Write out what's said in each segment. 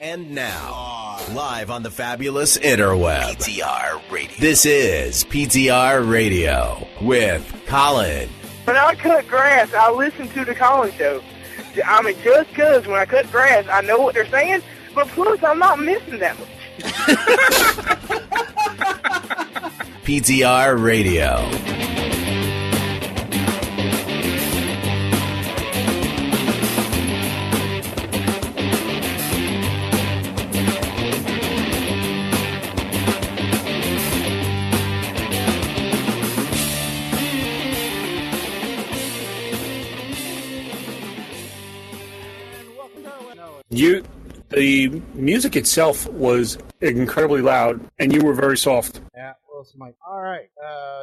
And now, live on the fabulous interweb, PTR Radio. This is PTR Radio with Colin. When I cut grass, I listen to the Colin Show. I mean, just because when I cut grass, I know what they're saying, but plus, I'm not missing that much. PTR Radio. The music itself was incredibly loud, and you were very soft. Yeah, well, it's Mike. All right,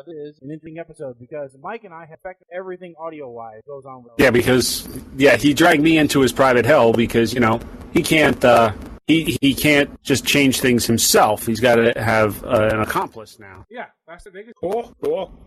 this is an interesting episode because Mike and I have affected everything audio-wise goes on with. Yeah, because he dragged me into his private hell because he can't. He can't just change things himself. He's got to have an accomplice now. Yeah, that's the biggest. Cool.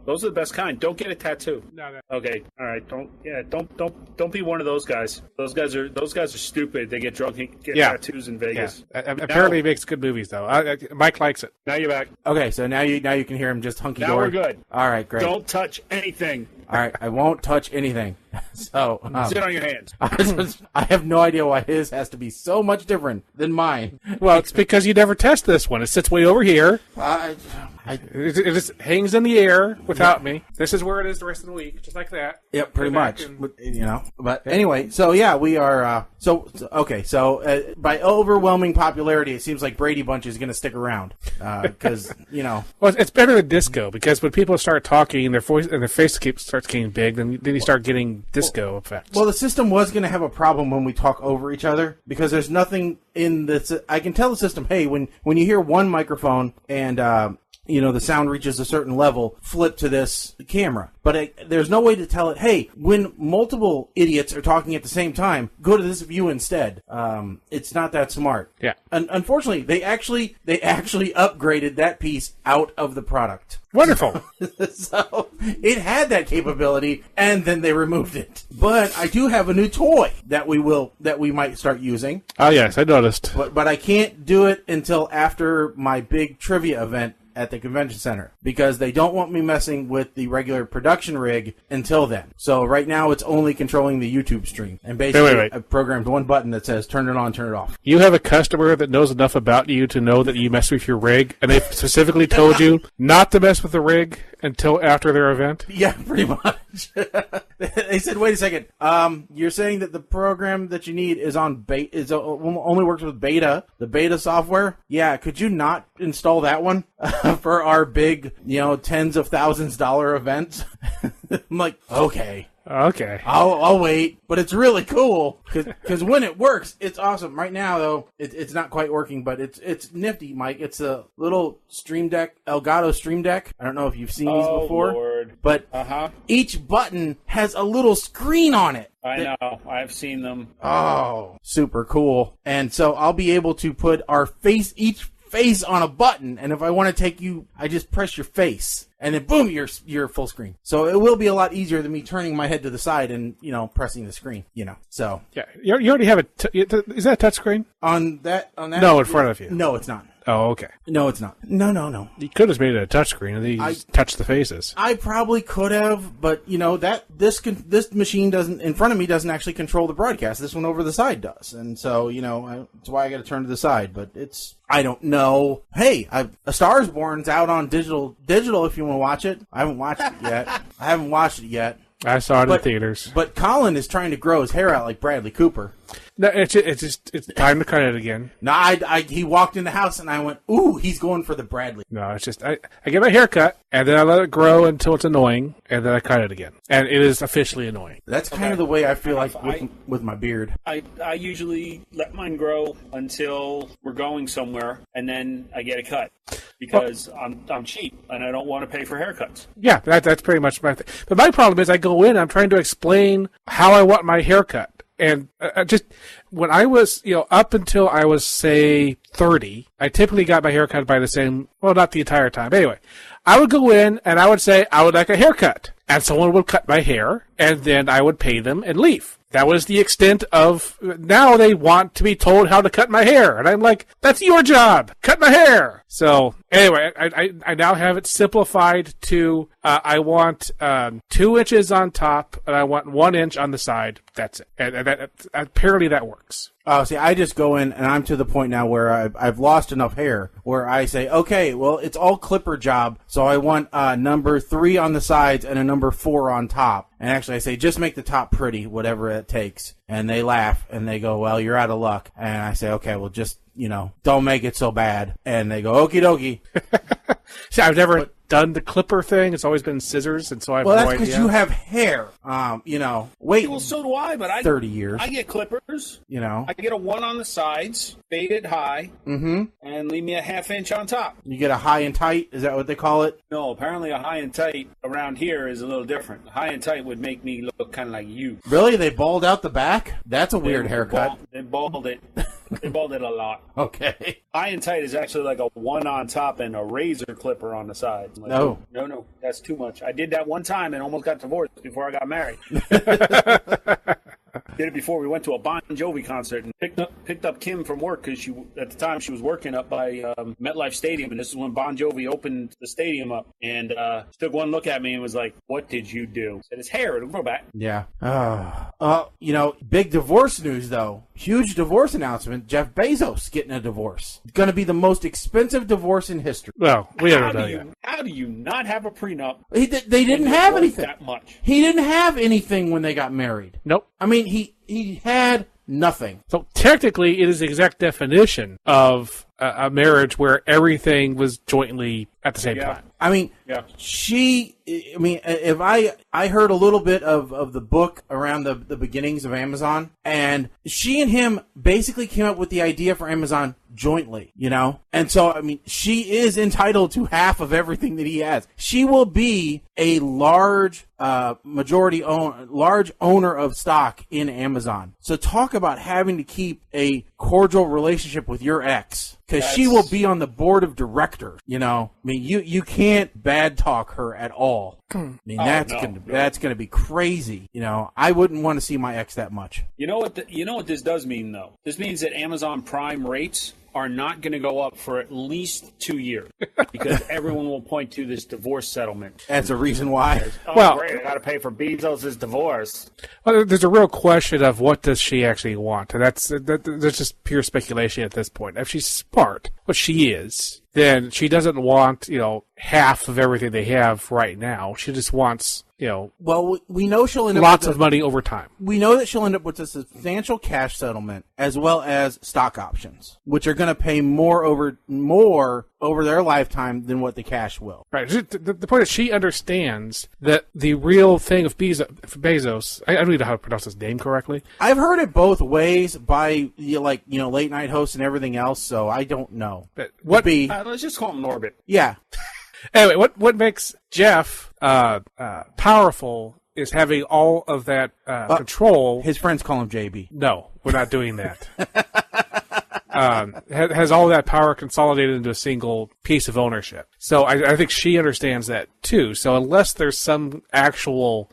Those are the best kind. Don't get a tattoo. No. Okay. All right. Don't be one of those guys. Those guys are stupid. They get drunk and get tattoos in Vegas. Yeah. Apparently, he makes good movies though. Mike likes it. Now you're back. Okay, so now you can hear him just hunky dory. Now we're good. All right, great. Don't touch anything. All right, I won't touch anything. So sit on your hands. I have no idea why his has to be so much different than mine. Well, it's because you never test this one. It sits way over here. It just hangs in the air without me. This is where it is the rest of the week, just like that. Yep, pretty much. But anyway, so yeah, we are. Okay. By overwhelming popularity, it seems like Brady Bunch is going to stick around because Well, it's better than disco because when people start talking, their voice and their face starts getting big, then you start getting disco effects. Well, the system was going to have a problem when we talk over each other because there's nothing in this. I can tell the system, hey, when you hear one microphone and the sound reaches a certain level, flip to this camera. But there's no way to tell it, hey, when multiple idiots are talking at the same time, go to this view instead. It's not that smart. Yeah. Unfortunately, they actually upgraded that piece out of the product. Wonderful. So it had that capability, and then they removed it. But I do have a new toy that we might start using. Oh yes, I noticed. But I can't do it until after my big trivia event at the convention center because they don't want me messing with the regular production rig until then. So right now it's only controlling the YouTube stream. And basically wait. I've programmed one button that says turn it on, turn it off. You have a customer that knows enough about you to know that you mess with your rig, and they specifically told you not to mess with the rig until after their event? Yeah, pretty much. They said, wait a second. You're saying that the program that you need is on beta, only works with beta, the beta software? Yeah, could you not install that one for our big, tens of thousands dollar events? I'm like, okay. Okay. I'll wait, but it's really cool because when it works, it's awesome. Right now, though, it's not quite working, but it's nifty, Mike. It's a little Stream Deck, Elgato Stream Deck. I don't know if you've seen these before, Lord. But each button has a little screen on it. I know. I've seen them. Oh, super cool. And so I'll be able to put each face on a button, and if I want to take you, I just press your face, and then boom, you're full screen. So it will be a lot easier than me turning my head to the side and pressing the screen. So yeah, you already have is that a touch screen on that? No, in front of you. No, it's not. Oh, okay. No, it's not. No. You could have made it a touchscreen and then you just touch the faces. I probably could have, but this machine in front of me doesn't actually control the broadcast. This one over the side does, and so that's why I got to turn to the side. But I don't know. Hey, A Star Is Born's out on digital. If you want to watch it, I haven't watched it yet. I saw it in theaters. But Colin is trying to grow his hair out like Bradley Cooper. No, it's time to cut it again. No, he walked in the house and I went, ooh, he's going for the Bradley. No, it's just I get my hair cut and then I let it grow until it's annoying and then I cut it again. And it is officially annoying. That's kind of the way I feel like with my beard. I usually let mine grow until we're going somewhere and then I get a cut because I'm cheap and I don't want to pay for haircuts. Yeah, that's pretty much my thing. But my problem is I go in, I'm trying to explain how I want my haircut. And just when I was, up until I was, say, 30, I typically got my hair cut by the same, well, not the entire time. Anyway, I would go in and I would say, I would like a haircut. And someone would cut my hair, and then I would pay them and leave. that was the extent of, now they want to be told how to cut my hair. And I'm like, that's your job. Cut my hair. So anyway, I now have it simplified to, I want 2 inches on top and I want 1 inch on the side. That's it. And apparently that works. Oh, see, I just go in, and I'm to the point now where I've lost enough hair where I say, okay, well, it's all clipper job, so I want number 3 on the sides and a number 4 on top. And actually, I say, just make the top pretty, whatever it takes. And they laugh, and they go, well, you're out of luck. And I say, okay, well, just, don't make it so bad. And they go, okie dokie. See, I've never done the clipper thing. It's always been scissors, and so I have no idea. Well, that's because you have hair. Wait. Well, so do I, but 30 years. I get clippers. I get a 1 on the sides, faded high, and leave me a 1/2 inch on top. You get a high and tight? Is that what they call it? No, apparently a high and tight around here is a little different. High and tight would make me look kind of like you. Really? They balled out the back? That's a weird haircut. They balled it. They balled it a lot. Okay. High and tight is actually like a 1 on top and a razor clipper on the side. Like, no, that's too much. I did that one time and almost got divorced before I got married. Did it before we went to a Bon Jovi concert and picked up Kim from work because at the time she was working up by MetLife Stadium, and this is when Bon Jovi opened the stadium up, and she took one look at me and was like, "What did you do?" I said, "It's hair. It'll grow back." Yeah. Big divorce news though. Huge divorce announcement. Jeff Bezos getting a divorce. It's going to be the most expensive divorce in history. Well, we don't know yet. How do you not have a prenup? They didn't have anything. That much. He didn't have anything when they got married. Nope. I mean, he had nothing. So technically, it is the exact definition of a marriage where everything was jointly at the same time. I mean, if I heard a little bit of the book around the beginnings of Amazon, and she and him basically came up with the idea for Amazon jointly, And so, I mean, she is entitled to half of everything that he has. She will be a large large owner of stock in Amazon. So talk about having to keep a cordial relationship with your ex, because she will be on the board of directors. I mean, you can't bad talk her at all. I mean, that's gonna be crazy. I wouldn't want to see my ex that much. You know what this does mean though? This means that Amazon Prime rates are not going to go up for at least 2 years because everyone will point to this divorce settlement. That's a reason why. Great, I got to pay for Bezos' divorce. Well, there's a real question of what does she actually want, and that's just pure speculation at this point. If she's smart, what she is, then she doesn't want half of everything they have right now. She just wants well, we know she'll end up lots of money over time. We know that she'll end up with a substantial cash settlement as well as stock options, which are going to pay more over their lifetime than what the cash will. Right. The point is she understands that the real thing of Bezos, I don't know how to pronounce his name correctly. I've heard it both ways by late night hosts and everything else, so I don't know. But let's just call him Norbit. Yeah. Anyway, what makes Jeff powerful is having all of that control. His friends call him JB. No, we're not doing that. Has all that power consolidated into a single piece of ownership. So I think she understands that too. So unless there's some actual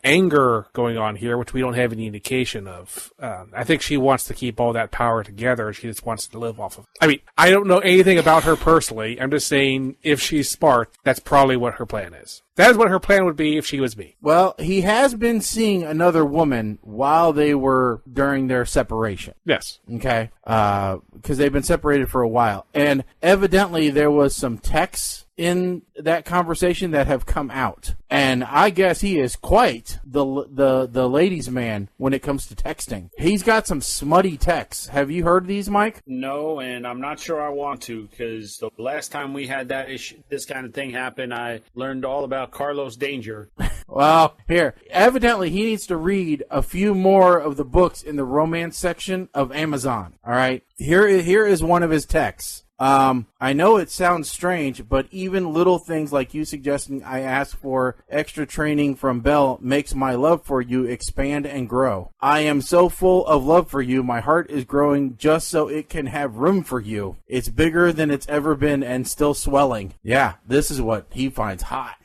anger going on here, which we don't have any indication of, I think she wants to keep all that power together. She just wants to live off of it. I mean, I don't know anything about her personally. I'm just saying if she's smart, that's probably what her plan is. That is what her plan would be if she was me. Well, he has been seeing another woman while they were during their separation. Yes. Okay. Because they've been separated for a while. And evidently there was some texts in that conversation that have come out. And I guess he is quite the ladies' man when it comes to texting. He's got some smutty texts. Have you heard these, Mike? No, and I'm not sure I want to, because the last time we had that issue, this kind of thing happen, I learned all about Carlos Danger. Well, here, evidently he needs to read a few more of the books in the romance section of Amazon. All right, here is one of his texts. I know it sounds strange, but even little things like you suggesting I ask for extra training from Belle makes my love for you expand and grow. I am so full of love for you, my heart is growing just so it can have room for you. It's bigger than it's ever been and still swelling. Yeah, this is what he finds hot.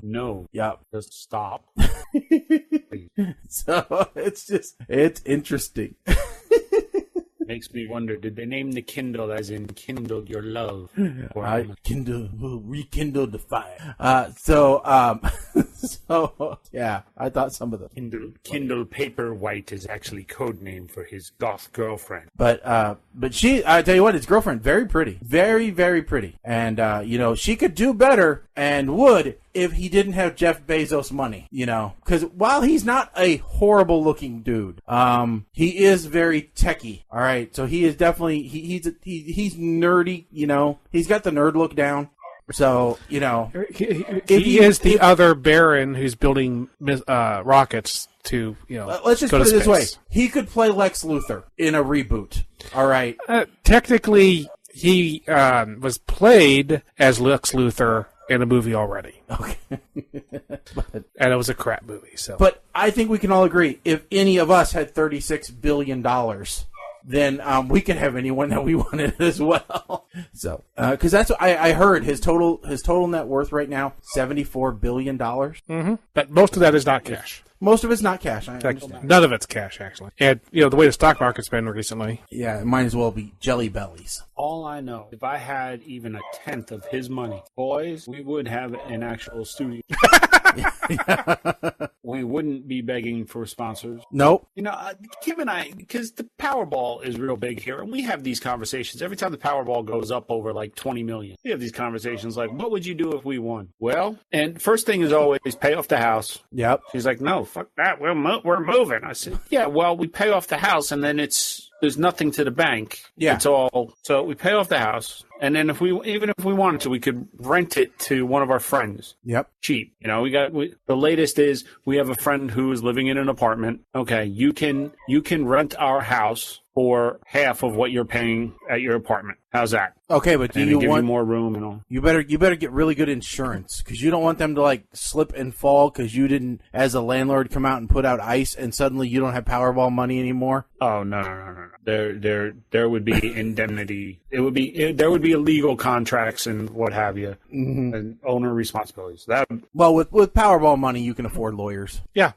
No. Yep. Just stop. So it's interesting. Makes me wonder, did they name the Kindle as in kindled your love? Or I rekindle the fire. So yeah, I thought some of the Kindle Paperwhite is actually code name for his goth girlfriend. But she, I tell you what, his girlfriend, very pretty, very, very pretty. And, she could do better and would if he didn't have Jeff Bezos' money, because while he's not a horrible looking dude, he is very techie. All right. So he is definitely, he's nerdy, he's got the nerd look down. So, he is the other Baron who's building rockets to, let's just put it this way. He could play Lex Luthor in a reboot. All right. Technically, he was played as Lex Luthor in a movie already. Okay. And it was a crap movie. So, but I think we can all agree, if any of us had $36 billion, then we could have anyone that we wanted as well. So, because that's what I heard his total net worth right now, $74 billion. Mm-hmm. But most of that is not cash. Most of it's not cash. I understand. None of it's cash, actually. And, the way the stock market's been recently. Yeah, it might as well be jelly bellies. All I know, if I had even a tenth of his money, boys, we would have an actual studio. We wouldn't be begging for sponsors. Nope. Kim and I, because the Powerball is real big here, and we have these conversations. Every time the Powerball goes up over like 20 million, we have these conversations like, what would you do if we won? Well, and first thing is always pay off the house. Yep. She's like, no, fuck that. We're moving. I said, yeah, well, we pay off the house, and then there's nothing to the bank. Yeah. It's all, so we pay off the house. And then even if we wanted to, we could rent it to one of our friends. Yep. Cheap. The latest is we have a friend who is living in an apartment. Okay. You can rent our house for half of what you're paying at your apartment. How's that? Okay, but do you want more room and all? You better get really good insurance, because you don't want them to slip and fall because you didn't, as a landlord, come out and put out ice, and suddenly you don't have Powerball money anymore. Oh no. There would be indemnity. There would be illegal contracts and what have you, and owner responsibilities. Well, with Powerball money, you can afford lawyers. Yeah.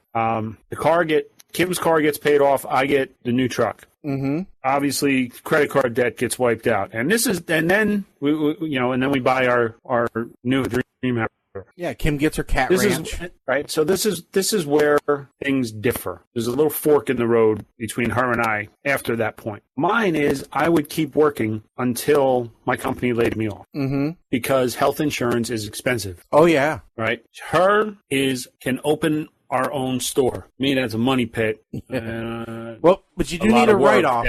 Kim's car gets paid off. I get the new truck. Mm-hmm. Obviously, credit card debt gets wiped out, and then we buy our new dream house. Yeah, Kim gets her cat ranch. Right. So this is where things differ. There's a little fork in the road between her and I after that point. Mine is I would keep working until my company laid me off. Mm-hmm. Because health insurance is expensive. Oh yeah. Right. Her can open our own store. Me, that's a money pit. Well, but you do need a write-off.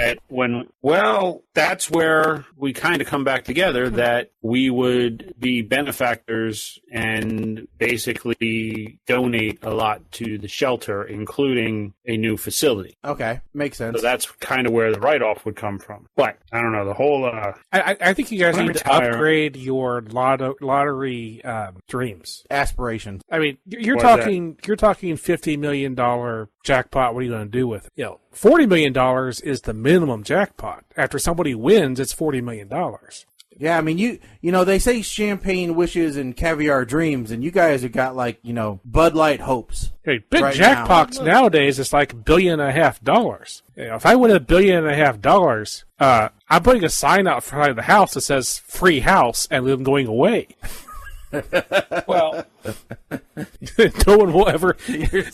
That's where we kind of come back together, that we would be benefactors and basically donate a lot to the shelter, including a new facility. Okay, makes sense. So that's kind of where the write-off would come from. But I don't know, the whole... I think you guys need to upgrade your lottery dreams. Aspirations. I mean, you're talking $50 million jackpot. What are you going to do with it? $40 million is the minimum jackpot. After somebody wins, it's $40 million. Yeah, I mean, you know, they say champagne wishes and caviar dreams, and you guys have got Bud Light hopes. Hey, big right jackpots nowadays, it's like $1.5 billion. If I win $1.5 billion, I'm putting a sign out front of the house that says "free house" and I'm going away. Well,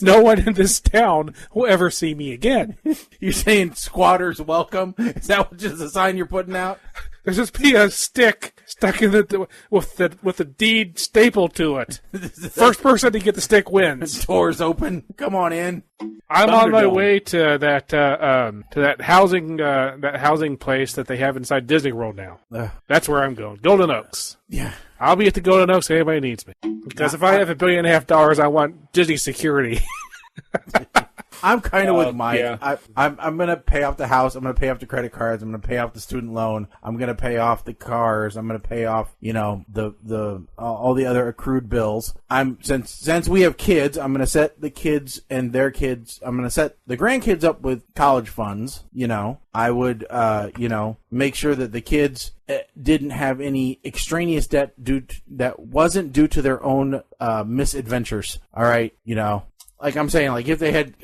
no one in this town will ever see me again. You're saying squatters welcome? Is that just a sign you're putting out? There's just be a stick stuck in with the deed stapled to it. First person to get the stick wins. Doors open. Come on in. I'm on my way to that housing place that they have inside Disney World now. That's where I'm going. Golden Oaks. Yeah. I'll be at the Golden Oaks if anybody needs me. Because if I have $1.5 billion, I want Disney security. I'm kind of with Mike. Yeah. I'm going to pay off the house. I'm going to pay off the credit cards. I'm going to pay off the student loan. I'm going to pay off the cars. I'm going to pay off, the all the other accrued bills. Since we have kids, I'm going to set the kids and their kids. I'm going to set the grandkids up with college funds. I would, make sure that the kids didn't have any extraneous debt that wasn't due to their own misadventures. All right, like I'm saying, like if they had,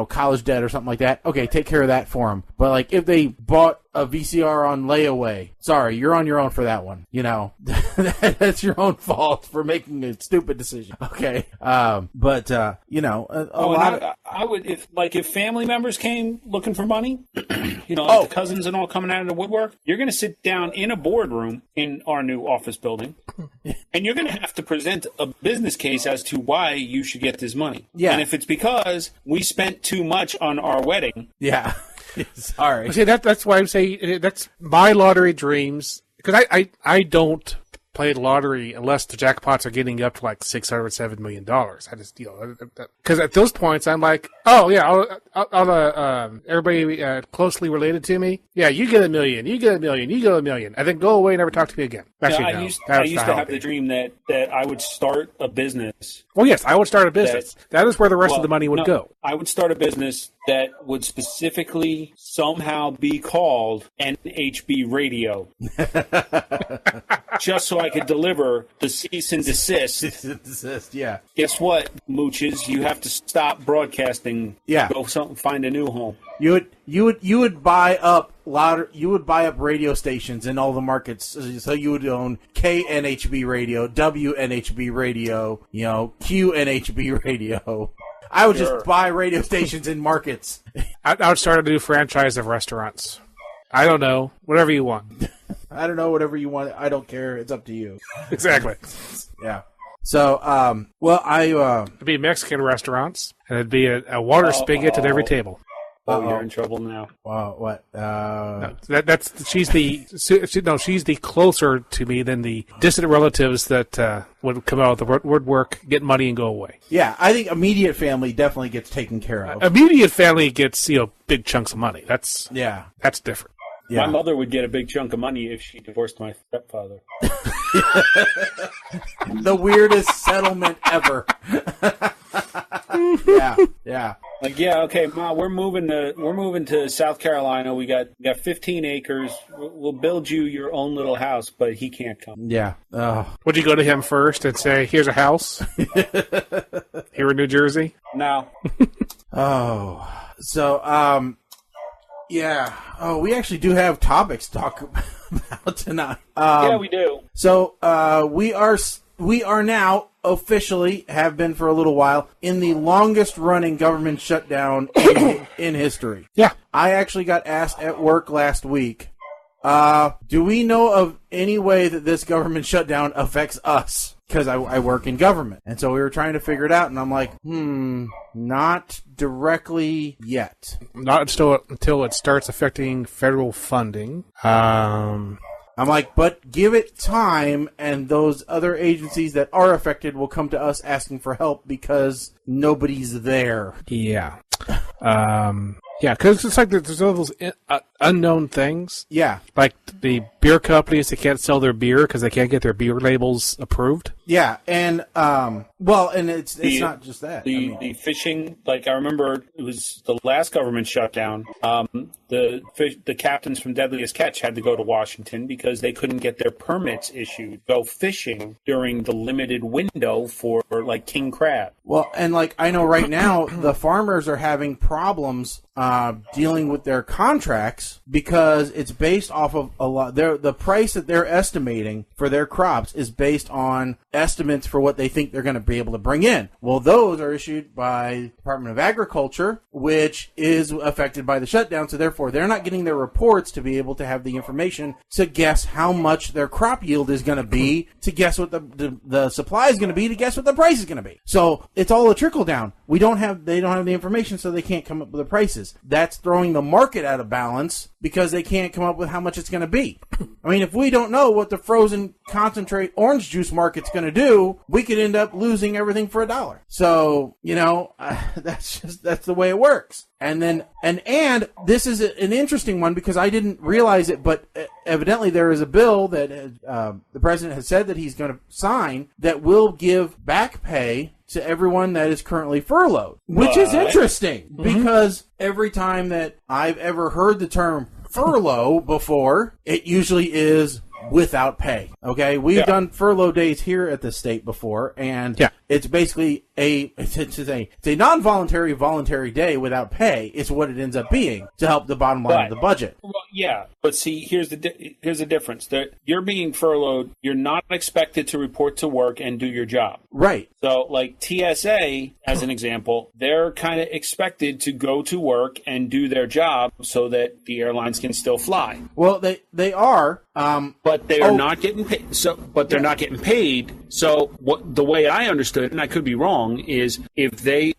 college debt or something like that, okay, take care of that for them. But like if they bought a VCR on layaway, sorry, you're on your own for that one. That's your own fault for making a stupid decision. Okay, I would if family members came looking for money, the cousins and all coming out of the woodwork, you're going to sit down in a boardroom in our new office building, and you're going to have to present a business case as to why you should get this money. Yeah. And if it's because we spent too much on our wedding. Yeah. Sorry. See, that's why I'm saying that's my lottery dreams, because I don't play the lottery unless the jackpots are getting up to like $607 million. I just, because at those points I'm like, oh yeah, I'll everybody closely related to me, yeah, you get $1 million, you get $1 million, you get $1 million, and then go away and never talk to me again. Actually, I used to have the dream that I would start a business. Well, yes, I would start a business. That is where the rest of the money would go. I would start a business that would specifically somehow be called NHB Radio. Just so I could deliver the cease and desist. Cease and desist, yeah. Guess what, mooches? You have to stop broadcasting. Yeah. Go find a new home. You would buy up radio stations in all the markets. So you would own KNHB Radio, WNHB Radio, QNHB Radio. I would just buy radio stations in markets. I would start a new franchise of restaurants. I don't know. Whatever you want. I don't know. Whatever you want. I don't care. It's up to you. Exactly. Yeah. So, it'd be Mexican restaurants, and it'd be a water spigot at every table. You're in trouble now. What? No, she's the closer to me than the distant relatives that would come out of the woodwork, get money, and go away. Yeah, I think immediate family definitely gets taken care of. Immediate family gets big chunks of money. That's different. Yeah. My mother would get a big chunk of money if she divorced my stepfather. The weirdest settlement ever. Yeah. Like, okay, Ma, we're moving to South Carolina. We got 15 acres. We'll build you your own little house, but he can't come. Yeah. Would you go to him first and say, "Here's a house here in New Jersey"? No. So, yeah. Oh, we actually do have topics to talk about tonight. Yeah, we do. So, we are now officially, have been for a little while, in the longest running government shutdown in history. Yeah. I actually got asked at work last week, do we know of any way that this government shutdown affects us? Because I work in government. And so we were trying to figure it out, and I'm like, not directly yet. Not until it starts affecting federal funding. I'm like, but give it time, and those other agencies that are affected will come to us asking for help because nobody's there. Yeah. Yeah, because it's like there's all those unknown things. Yeah. Like the beer companies that can't sell their beer because they can't get their beer labels approved. Yeah, and and it's not just that. The fishing, like I remember, it was the last government shutdown. The captains from Deadliest Catch had to go to Washington because they couldn't get their permits issued to go fishing during the limited window for like king crab. Well, and like I know right now the farmers are having problems dealing with their contracts because it's based off of a lot. The price that they're estimating for their crops is based on estimates for what they think they're going to be able to bring in. Well, those are issued by Department of Agriculture, which is affected by the shutdown. So therefore, they're not getting their reports to be able to have the information to guess how much their crop yield is going to be, to guess what the supply is going to be, to guess what the price is going to be. So it's all a trickle down. they don't have the information, so they can't come up with the prices. That's throwing the market out of balance because they can't come up with how much it's going to be. I mean, if we don't know what the frozen concentrate orange juice market's going to do, we could end up losing everything for $1. So, that's the way it works. And this is an interesting one because I didn't realize it, but evidently there is a bill that the president has said that he's going to sign that will give back pay to everyone that is currently furloughed, which is interesting because every time that I've ever heard the term furlough before, it usually is without pay. Okay, we've done furlough days here at the state before, and it's basically it's a non-voluntary, voluntary day without pay is what it ends up being to help the bottom line of the budget. Well, yeah, but see, here's the difference. You're being furloughed. You're not expected to report to work and do your job. Right. So, like TSA, as an example, they're kind of expected to go to work and do their job so that the airlines can still fly. Well, they are, but they are not getting paid. They're not getting paid. So, the way I understood it, and I could be wrong, is if they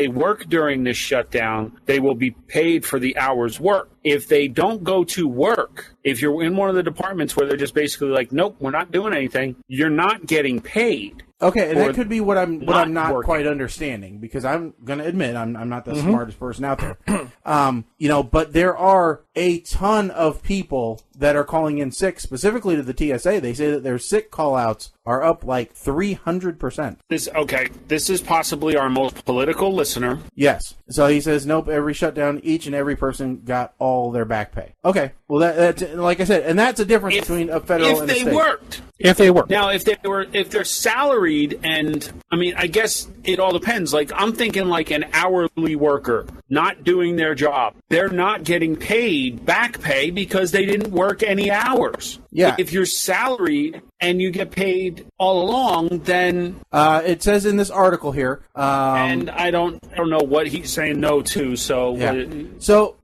work during this shutdown, they will be paid for the hours worked. If they don't go to work, if you're in one of the departments where they're just basically like, nope, we're not doing anything, you're not getting paid. Okay, and that could be what I'm not quite understanding, because I'm going to admit I'm not the smartest person out there. But there are a ton of people that are calling in sick, specifically to the TSA. They say that their sick call-outs are up like 300%. This is possibly our most political listener. Yes. So he says, nope, every shutdown, each and every person got all their back pay. Okay. Well, that's like I said, and that's a difference between a federal and a state. If they worked. Now, if they're salaried, and I mean, I guess it all depends. Like, I'm thinking like an hourly worker not doing their job. They're not getting paid back pay because they didn't work any hours. Yeah. If you're salaried and you get paid all along, then it says in this article here, and I don't know what he's saying no to. So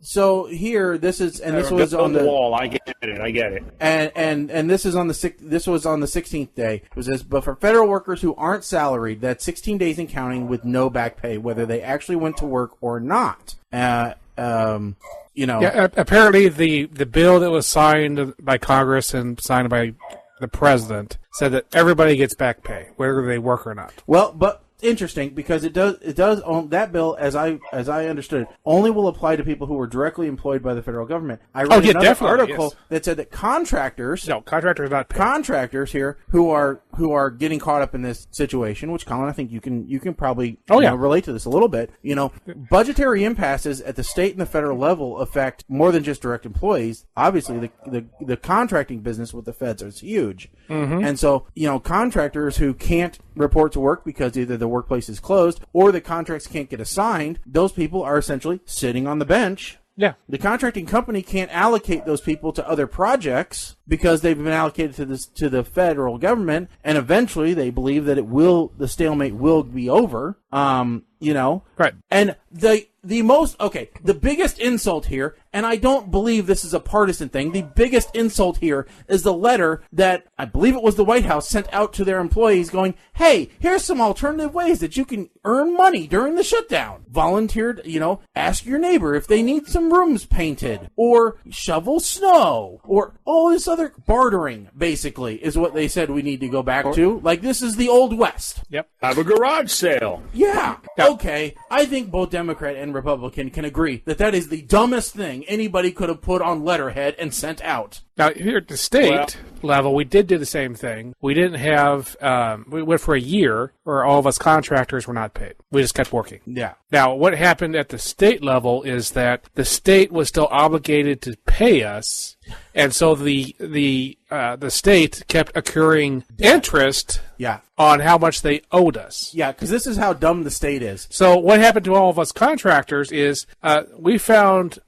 so here this is, and this was on the wall. I get it. And this is on this was on the 16th day. It says, but for federal workers who aren't salaried, that's 16 days and counting with no back pay, whether they actually went to work or not. Apparently the bill that was signed by Congress and signed by the president said that everybody gets back pay, whether they work or not. Well, but interesting, because it does own that bill, as I understood it, only will apply to people who were directly employed by the federal government. I read another article that said that contractors not paid. Contractors here who are getting caught up in this situation, which, Colin, I think you can probably relate to this a little bit. Budgetary impasses at the state and the federal level affect more than just direct employees. Obviously, the contracting business with the feds is huge. And so, contractors who can't report to work because either the workplace is closed or the contracts can't get assigned, those people are essentially sitting on the bench. Yeah. The contracting company can't allocate those people to other projects because they've been allocated to the federal government, and eventually they believe that the stalemate will be over. Right. And the biggest insult here, and I don't believe this is a partisan thing, the biggest insult here is the letter that I believe it was the White House sent out to their employees going, hey, here's some alternative ways that you can earn money during the shutdown. Volunteered, ask your neighbor if they need some rooms painted, or shovel snow, or all this other bartering, basically, is what they said we need to go back to. Like, this is the Old West. Yep. Have a garage sale. Yeah. Okay. I think both Democrat and Republican can agree that is the dumbest thing anybody could have put on letterhead and sent out. Now, here at the state level, we did do the same thing. We didn't have, we went for a year where all of us contractors were not paid. We just kept working. Yeah. Now, what happened at the state level is that the state was still obligated to pay us, and so the state kept accruing interest on how much they owed us. Yeah, because this is how dumb the state is. So what happened to all of us contractors is we found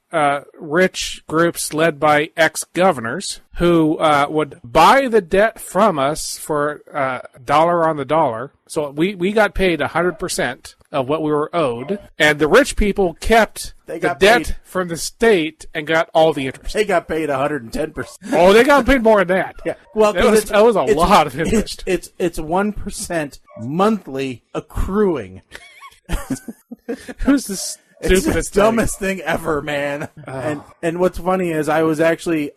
rich groups led by ex-governors who would buy the debt from us for dollar on the dollar. So we got paid 100% of what we were owed, and the rich people kept the debt from the state and got all the interest. They got paid 110%. Oh, they got paid more than that. Yeah. Well, that was a lot of interest. It's 1% monthly accruing. Who's this? It's the dumbest thing ever, man. And what's funny is I was actually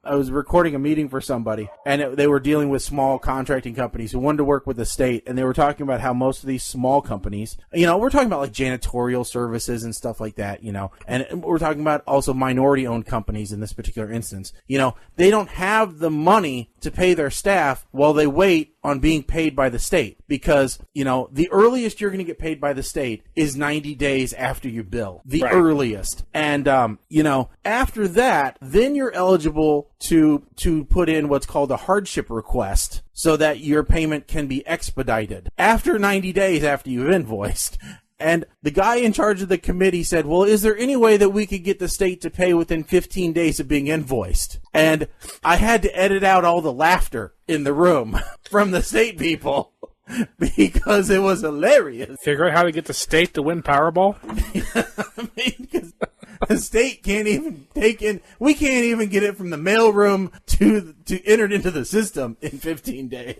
I was recording a meeting for somebody, and they were dealing with small contracting companies who wanted to work with the state, and they were talking about how most of these small companies, we're talking about like janitorial services and stuff like that, and we're talking about also minority-owned companies in this particular instance. They don't have the money to pay their staff while they wait on being paid by the state, because, the earliest you're going to get paid by the state is 90 days after you bill. The earliest. And, after that, then you're eligible to put in what's called a hardship request so that your payment can be expedited after 90 days after you've invoiced. And the guy in charge of the committee said, well, is there any way that we could get the state to pay within 15 days of being invoiced? And I had to edit out all the laughter in the room from the state people because it was hilarious. Figure out how to get the state to win Powerball? Because the state can't even we can't even get it from the mailroom to enter it into the system in 15 days.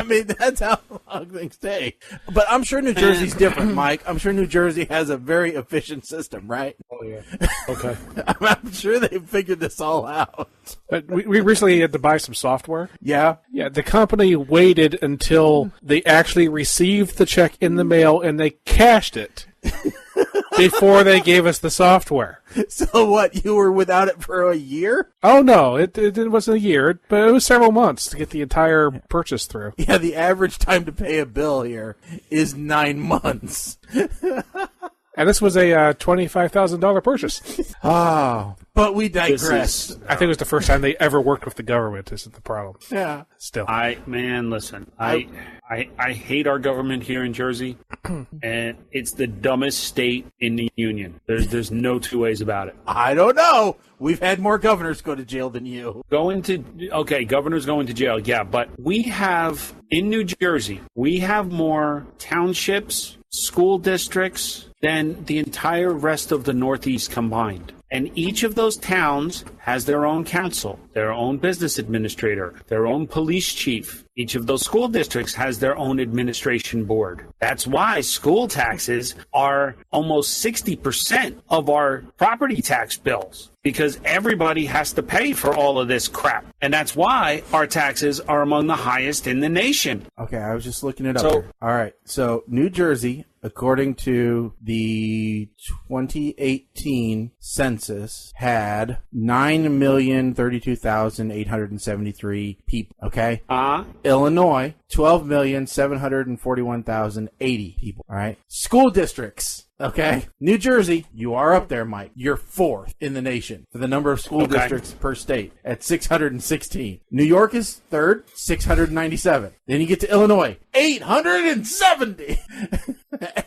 That's how long things take. But I'm sure New Jersey's different, Mike. I'm sure New Jersey has a very efficient system, right? Oh, yeah. Okay. I'm sure they figured this all out. But we recently had to buy some software. Yeah? Yeah, the company waited until they actually received the check in the mail and they cashed it before they gave us the software. So what, you were without it for a year? Oh, no, it wasn't a year, but it was several months to get the entire purchase through. Yeah, the average time to pay a bill here is 9 months. And this was a $25,000 purchase. Oh, but we digress. I think it was the first time they ever worked with the government. Isn't the problem? Yeah. Still. Listen. I hate our government here in Jersey, and it's the dumbest state in the union. There's no two ways about it. I don't know. We've had more governors go to jail than you. Governors going to jail, yeah, but we have, in New Jersey, we have more townships, school districts than the entire rest of the Northeast combined. And each of those towns has their own council, their own business administrator, their own police chief. Each of those school districts has their own administration board. That's why school taxes are almost 60% of our property tax bills, because everybody has to pay for all of this crap. And that's why our taxes are among the highest in the nation. Okay, I was just looking it up here. All right, so New Jersey, according to the 2018 census, had 9,032,873 people, okay? Illinois, 12,741,080 people, all right? School districts, okay? New Jersey, you are up there, Mike. You're fourth in the nation for the number of school districts per state at 616. New York is third, 697. Then you get to Illinois, 870.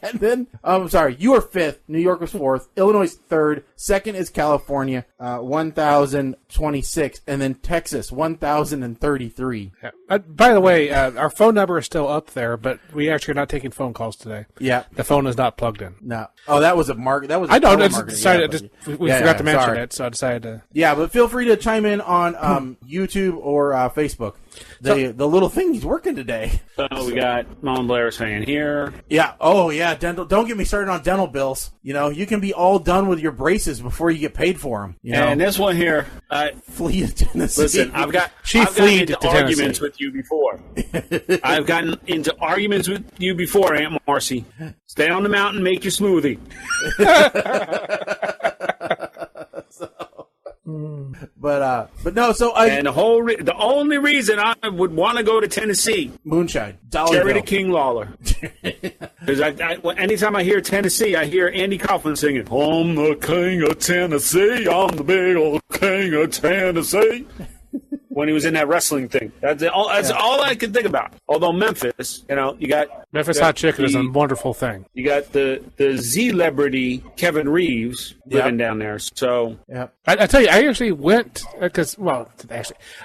And then, I'm sorry, you are fifth. New York was fourth. Illinois is third. Second is California, 1,026. And then Texas, 1,033. Yeah. By the way, our phone number is still up there, but we actually are not taking phone calls today. Yeah. The phone is not plugged in. No. Oh, that was a market. That was I know. we forgot to mention it, so I decided to. Yeah, but feel free to chime in on YouTube or Facebook. The little thing he's working today. So we got Mom Blair saying here. Yeah. Oh, yeah. Dental. Don't get me started on dental bills. You can be all done with your braces before you get paid for them. And this one here, flee to Tennessee. Listen, I've gotten into arguments with you before. I've gotten into arguments with you before, Aunt Marcy. Stay on the mountain, make your smoothie. But no. So and the only reason I would want to go to Tennessee, moonshine, Jerry the King Lawler, because anytime I hear Tennessee, I hear Andy Kaufman singing, "I'm the King of Tennessee, I'm the big old King of Tennessee." When he was in that wrestling thing, that's all I can think about. Although Memphis, you got Memphis hot chicken is a wonderful thing. You got the celebrity Kevin Reeves living down there. So I tell you, I actually went I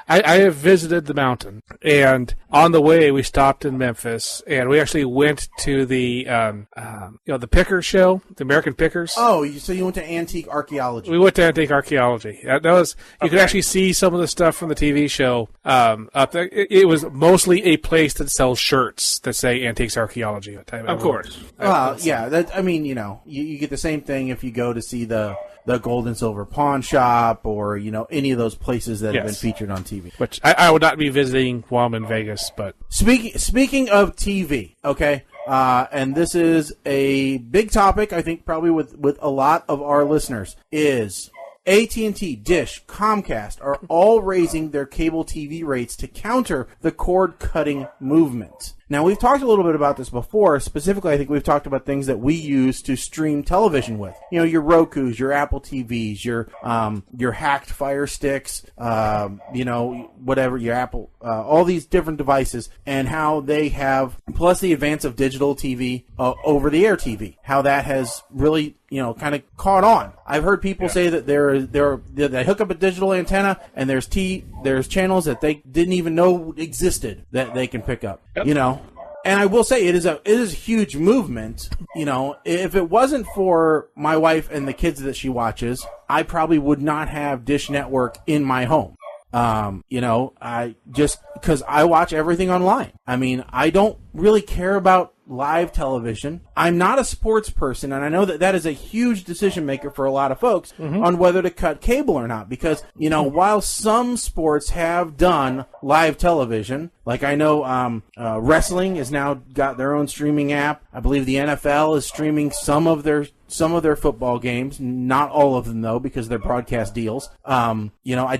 have visited the mountain, and on the way we stopped in Memphis, and we actually went to the the Pickers show, the American Pickers. Oh, so you went to antique archaeology? We went to antique archaeology. That was you could actually see some of the stuff from the TV show up there. It was mostly a place that sells shirts that say Antiques reverse archaeology. Of course. Well, yeah. I mean, you get the same thing if you go to see the gold and silver pawn shop or, any of those places that have been featured on TV. Which I would not be visiting while I'm in Vegas, but... Speaking of TV, okay, and this is a big topic, I think, probably with a lot of our listeners, is... AT&T, Dish, Comcast are all raising their cable TV rates to counter the cord-cutting movement. Now, we've talked a little bit about this before. Specifically, I think we've talked about things that we use to stream television with. Your Rokus, your Apple TVs, your hacked Fire Sticks, whatever, your Apple, all these different devices, and how they have, plus the advance of digital TV, over-the-air TV, how that has really, kind of caught on. I've heard people say that they hook up a digital antenna and there's channels that they didn't even know existed that they can pick up. Yep. And I will say it is a huge movement. If it wasn't for my wife and the kids that she watches, I probably would not have Dish Network in my home. I just because I watch everything online. I mean, I don't really care about live television. I'm not a sports person, and I know that is a huge decision maker for a lot of folks on whether to cut cable or not. Because, while some sports have done live television, like I know wrestling has now got their own streaming app. I believe the NFL is streaming some of their football games, not all of them though, because they're broadcast deals. I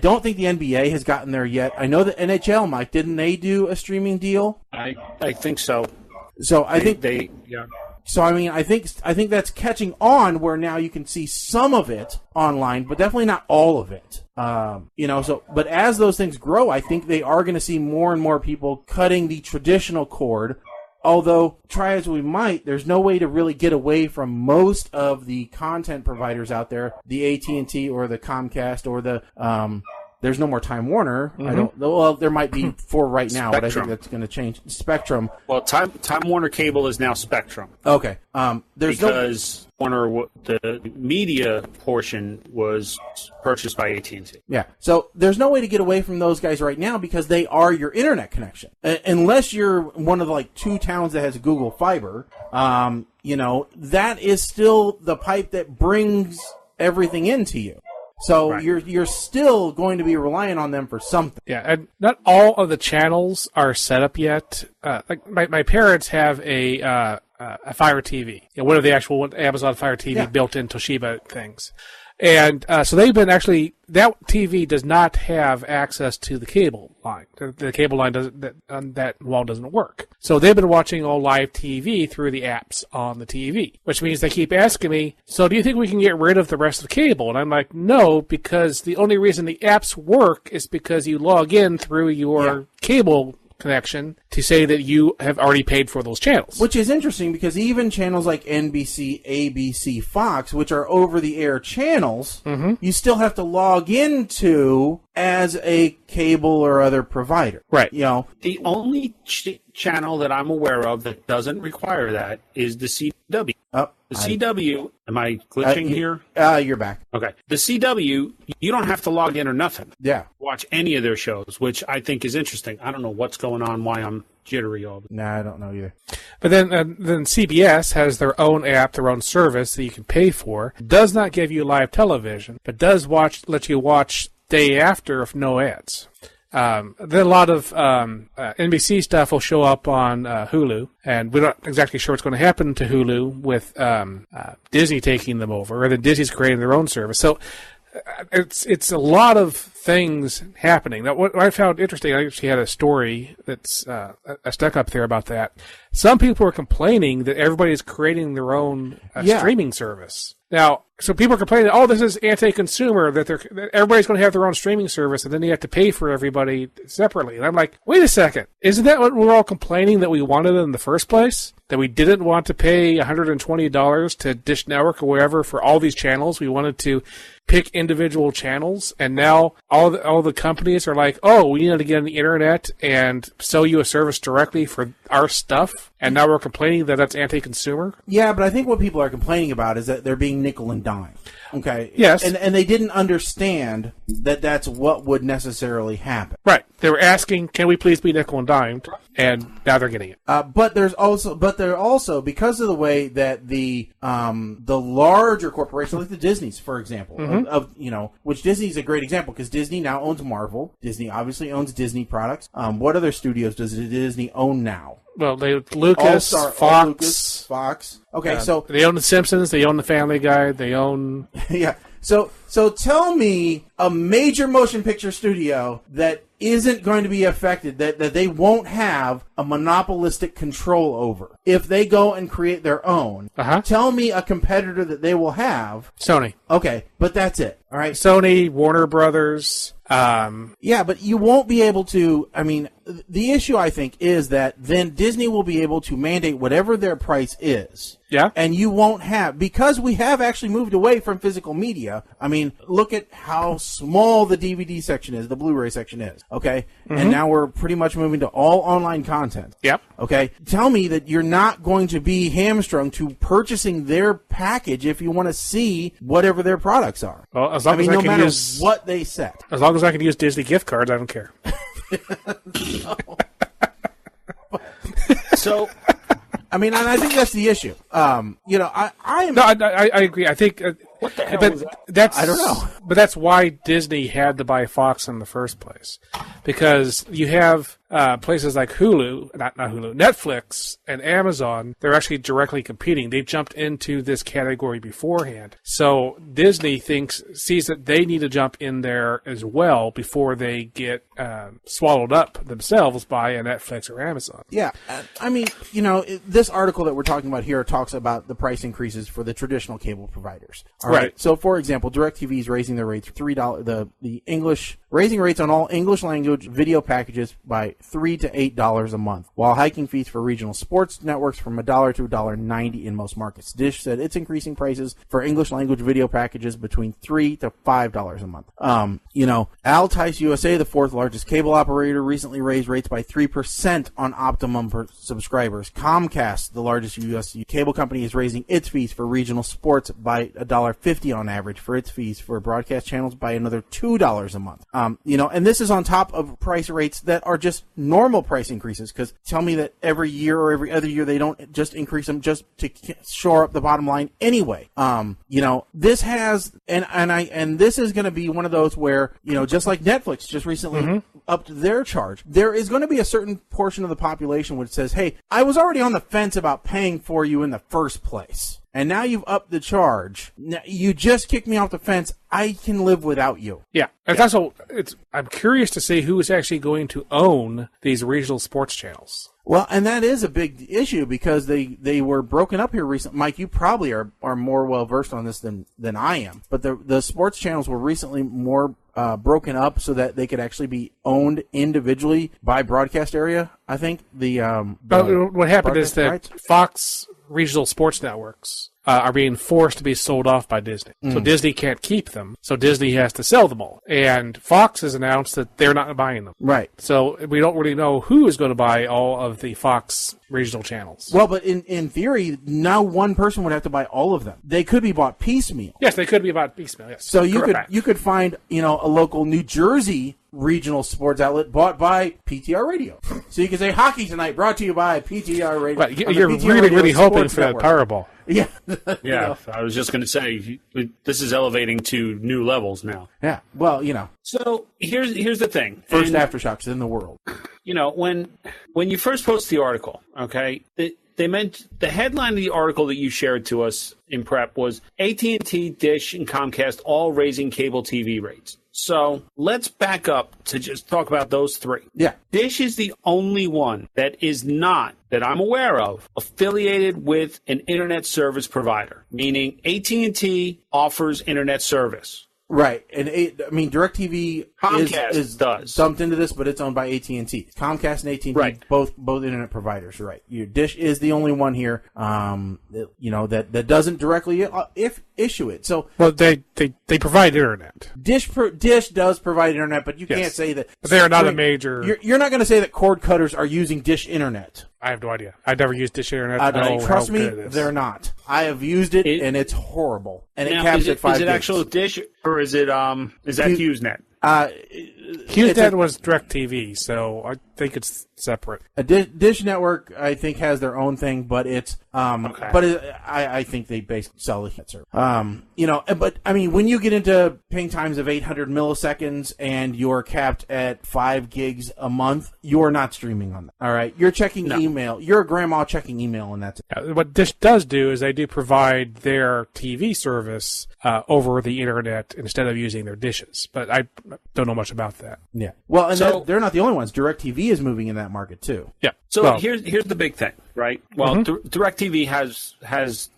don't think the NBA has gotten there yet. I know the NHL, Mike, didn't they do a streaming deal? I think so. So I think they. So I mean, I think that's catching on where now you can see some of it online, but definitely not all of it. But as those things grow, I think they are going to see more and more people cutting the traditional cord. Although, try as we might, there's no way to really get away from most of the content providers out there, the AT&T or the Comcast or the, there's no more Time Warner. There might be for right now, but I think that's going to change. Spectrum. Well, Time Warner Cable is now Spectrum. Okay. Because Warner, the media portion was purchased by AT&T. Yeah. So there's no way to get away from those guys right now because they are your internet connection. Unless you're one of the 2 towns that has Google Fiber, that is still the pipe that brings everything into you. So right. You're still going to be relying on them for something. Yeah, and not all of the channels are set up yet. Like my parents have a Fire TV, one of the actual Amazon Fire TV built-in Toshiba things. And so they've been actually, that TV does not have access to the cable line. The cable line that wall doesn't work. So they've been watching all live TV through the apps on the TV, which means they keep asking me, so do you think we can get rid of the rest of the cable? And I'm like, no, because the only reason the apps work is because you log in through your cable connection to say that you have already paid for those channels. Which is interesting because even channels like NBC, ABC, Fox, which are over-the-air channels, you still have to log into as a cable or other provider. Right. The only channel that I'm aware of that doesn't require that is the CW. CW, am I glitching here? You're back. Okay. The CW, you don't have to log in or nothing. Yeah. Watch any of their shows, which I think is interesting. I don't know what's going on, why I'm jittery all the time. Nah, I don't know either. But then CBS has their own app, their own service that you can pay for. Does not give you live television, but does let you watch day after if no ads. Then a lot of NBC stuff will show up on Hulu, and we're not exactly sure what's going to happen to Hulu with Disney taking them over, or then Disney's creating their own service. So it's a lot of things happening. Now, what I found interesting, I actually had a story that's stuck up there about that. Some people are complaining that everybody's creating their own streaming service. Now, so people are complaining, this is anti-consumer, that everybody's going to have their own streaming service, and then you have to pay for everybody separately. And I'm like, wait a second. Isn't that what we're all complaining that we wanted in the first place? That we didn't want to pay $120 to Dish Network or wherever for all these channels. We wanted to pick individual channels, and now all the companies are like, we need to get on the internet and sell you a service directly for our stuff, and now we're complaining that that's anti-consumer? Yeah, but I think what people are complaining about is that they're being nickel and dime. Okay. Yes. And they didn't understand that that's what would necessarily happen. Right. They were asking, "Can we please be nickel and dimed?" And now they're getting it. But they're also because of the way that the larger corporations, like the Disneys, for example, which Disney's a great example because Disney now owns Marvel. Disney obviously owns Disney products. What other studios does Disney own now? Well, Lucas, Fox. Okay, so they own The Simpsons. They own The Family Guy. They own yeah. So tell me a major motion picture studio that isn't going to be affected, that they won't have a monopolistic control over. If they go and create their own, tell me a competitor that they will have. Sony. Okay, but that's it. All right. Sony, Warner Brothers. Yeah, but you won't be able to, I mean, the issue, I think, is that then Disney will be able to mandate whatever their price is. Yeah. And you won't have, because we have actually moved away from physical media. I mean, look at how small the DVD section is, the Blu-ray section is, okay? Mm-hmm. And now we're pretty much moving to all online content. Yep. Okay? Tell me that you're not going to be hamstrung to purchasing their package if you want to see whatever their products are. Well, as long as I no can matter use, what they set. As long as I can use Disney gift cards, I don't care. So, I mean, and I think that's the issue. I am. No, I agree. I think. what the hell was that? That's, I don't know. But that's why Disney had to buy Fox in the first place, because you have places like not Hulu, Netflix, and Amazon. They're actually directly competing. They jumped into this category beforehand, so Disney sees that they need to jump in there as well before they get swallowed up themselves by a Netflix or Amazon. Yeah, I mean, this article that we're talking about here talks about the price increases for the traditional cable providers. All right. So, for example, DirecTV is raising their rates for $3. The English raising rates on all English language video packages by $3 to $8 a month, while hiking fees for regional sports networks from $1 to $1.90 in most markets. Dish said it's increasing prices for English language video packages between $3 to $5 a month. Altice USA, the fourth largest cable operator, recently raised rates by 3% on Optimum for subscribers. Comcast, the largest U.S. cable company, is raising its fees for regional sports by $1.50 on average, for its fees for broadcast channels by another $2 a month. And this is on top of price rates that are just normal price increases, because tell me that every year or every other year they don't just increase them just to shore up the bottom line anyway. This has, and this is going to be one of those where, just like Netflix just recently upped their charge, there is going to be a certain portion of the population which says, hey, I was already on the fence about paying for you in the first place, and now you've upped the charge. Now, you just kicked me off the fence. I can live without you. Yeah. And also, I'm curious to see who is actually going to own these regional sports channels. Well, and that is a big issue because they were broken up here recently. Mike, you probably are more well versed on this than I am. But the sports channels were recently more broken up so that they could actually be owned individually by broadcast area. I think what happened is that rights? Fox regional sports networks are being forced to be sold off by Disney. So Disney can't keep them, so Disney has to sell them all. And Fox has announced that they're not buying them. Right. So we don't really know who is going to buy all of the Fox regional channels. Well, but in theory, now one person would have to buy all of them. They could be bought piecemeal. Yes, they could be bought piecemeal, yes. So you could find, a local New Jersey regional sports outlet bought by PTR Radio. So you can say hockey tonight brought to you by PTR Radio. Right. You're really hoping for that Powerball. Yeah. Yeah. I was just going to say, this is elevating to new levels now. Yeah. Well, So here's the thing. First aftershocks in the world. When you first post the article, okay, they meant the headline of the article that you shared to us in prep was AT&T, Dish, and Comcast all raising cable TV rates. So let's back up to just talk about those three. Yeah. Dish is the only one that is not, that I'm aware of, affiliated with an internet service provider, meaning AT&T offers internet service. Right, and DirecTV is does dumped into this, but it's owned by AT&T. Comcast and AT&T, right, both internet providers. Right, your Dish is the only one here, that doesn't directly issue it. So, well, they provide internet. Dish does provide internet, but you can't say that. But they are not a major. You're not going to say that cord cutters are using Dish internet. I have no idea. I've never used Dish Internet. Trust me, they're not. I have used it, and it's horrible. And it caps at 5 gigs. Is it actual Dish, or is it is that HughesNet? HughesNet was DirecTV, so I think it's separate. A Dish Network, I think, has their own thing, but it's I think they basically sell the hit service. But I mean, when you get into ping times of 800 milliseconds and you're capped at 5 gigs a month, you're not streaming on that. All right, you're checking email. You're a grandma checking email, and that's it. What Dish does do is they do provide their TV service over the internet instead of using their dishes, but I don't know much about that. Yeah. Well, and they're not the only ones. DirecTV is moving in that market too. Yeah. So here's the big thing, right? Well, DirecTV has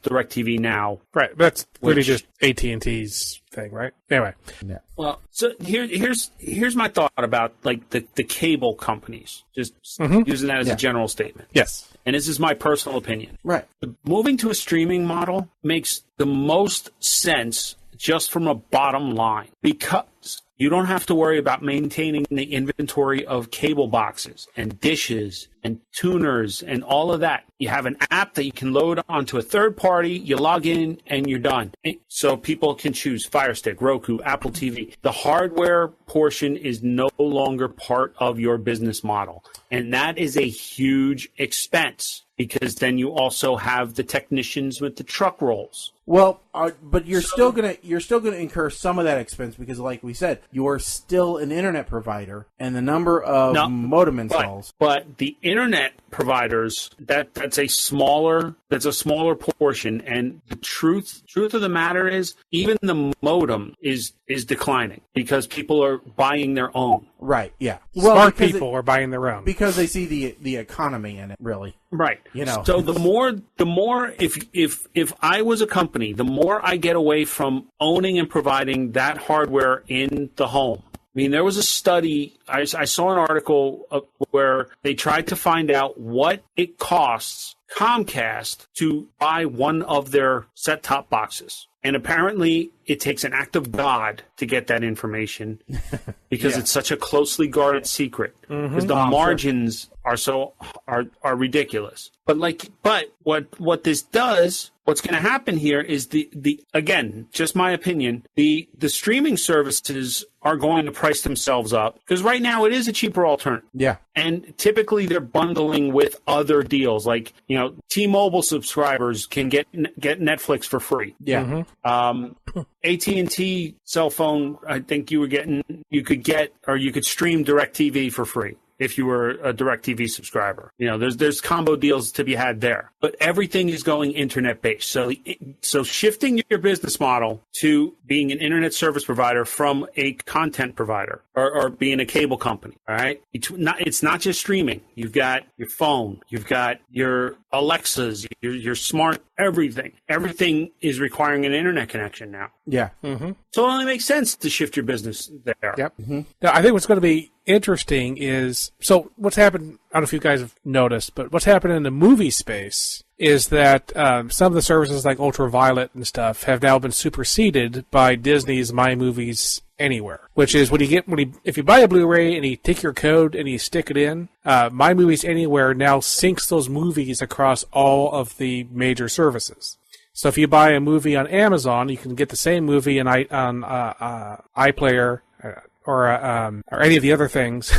DirecTV Now. Right. That's really just AT&T's thing, right? Anyway. Yeah. Well, so here's my thought about like the cable companies. Just using that as a general statement. Yes. And this is my personal opinion. Right. Moving to a streaming model makes the most sense just from a bottom line, because you don't have to worry about maintaining the inventory of cable boxes and dishes and tuners and all of that. You have an app that you can load onto a third party, you log in, and you're done. So people can choose Fire Stick, Roku, Apple TV. The hardware portion is no longer part of your business model. And that is a huge expense, because then you also have the technicians with the truck rolls. Well, but you're still gonna incur some of that expense, because, like we said, you're still an internet provider, and the number of modem installs. But the internet providers, that's a smaller portion, and the truth of the matter is, even the modem is declining because people are buying their own. Right. Yeah. Smart people are buying their own because they see the economy in it. Really. Right. So the more if I was a company, the more I get away from owning and providing that hardware in the home. I mean, there was a study, I saw an article where they tried to find out what it costs Comcast to buy one of their set-top boxes. And apparently it takes an act of God to get that information because it's such a closely guarded secret. Because the margins are ridiculous. But what this does, what's going to happen here is the again, just my opinion, the streaming services are going to price themselves up, because right now it is a cheaper alternative. Yeah. And typically they're bundling with other deals, like, T-Mobile subscribers can get Netflix for free. Yeah. AT&T cell phone, I think you could stream DirecTV for free if you were a DirecTV subscriber. There's combo deals to be had there. But everything is going internet-based. So shifting your business model to being an internet service provider from a content provider or being a cable company, all right? It's not just streaming. You've got your phone. You've got your Alexas, your smart everything. Everything is requiring an internet connection now. Yeah. So it only makes sense to shift your business there. Yep. Now, I think what's going to be interesting is, so what's happened, I don't know if you guys have noticed, but what's happened in the movie space is that some of the services like Ultraviolet and stuff have now been superseded by Disney's My Movies Anywhere, which is if you buy a Blu-ray and you take your code and you stick it in, My Movies Anywhere now syncs those movies across all of the major services. So if you buy a movie on Amazon, you can get the same movie on iPlayer or any of the other things.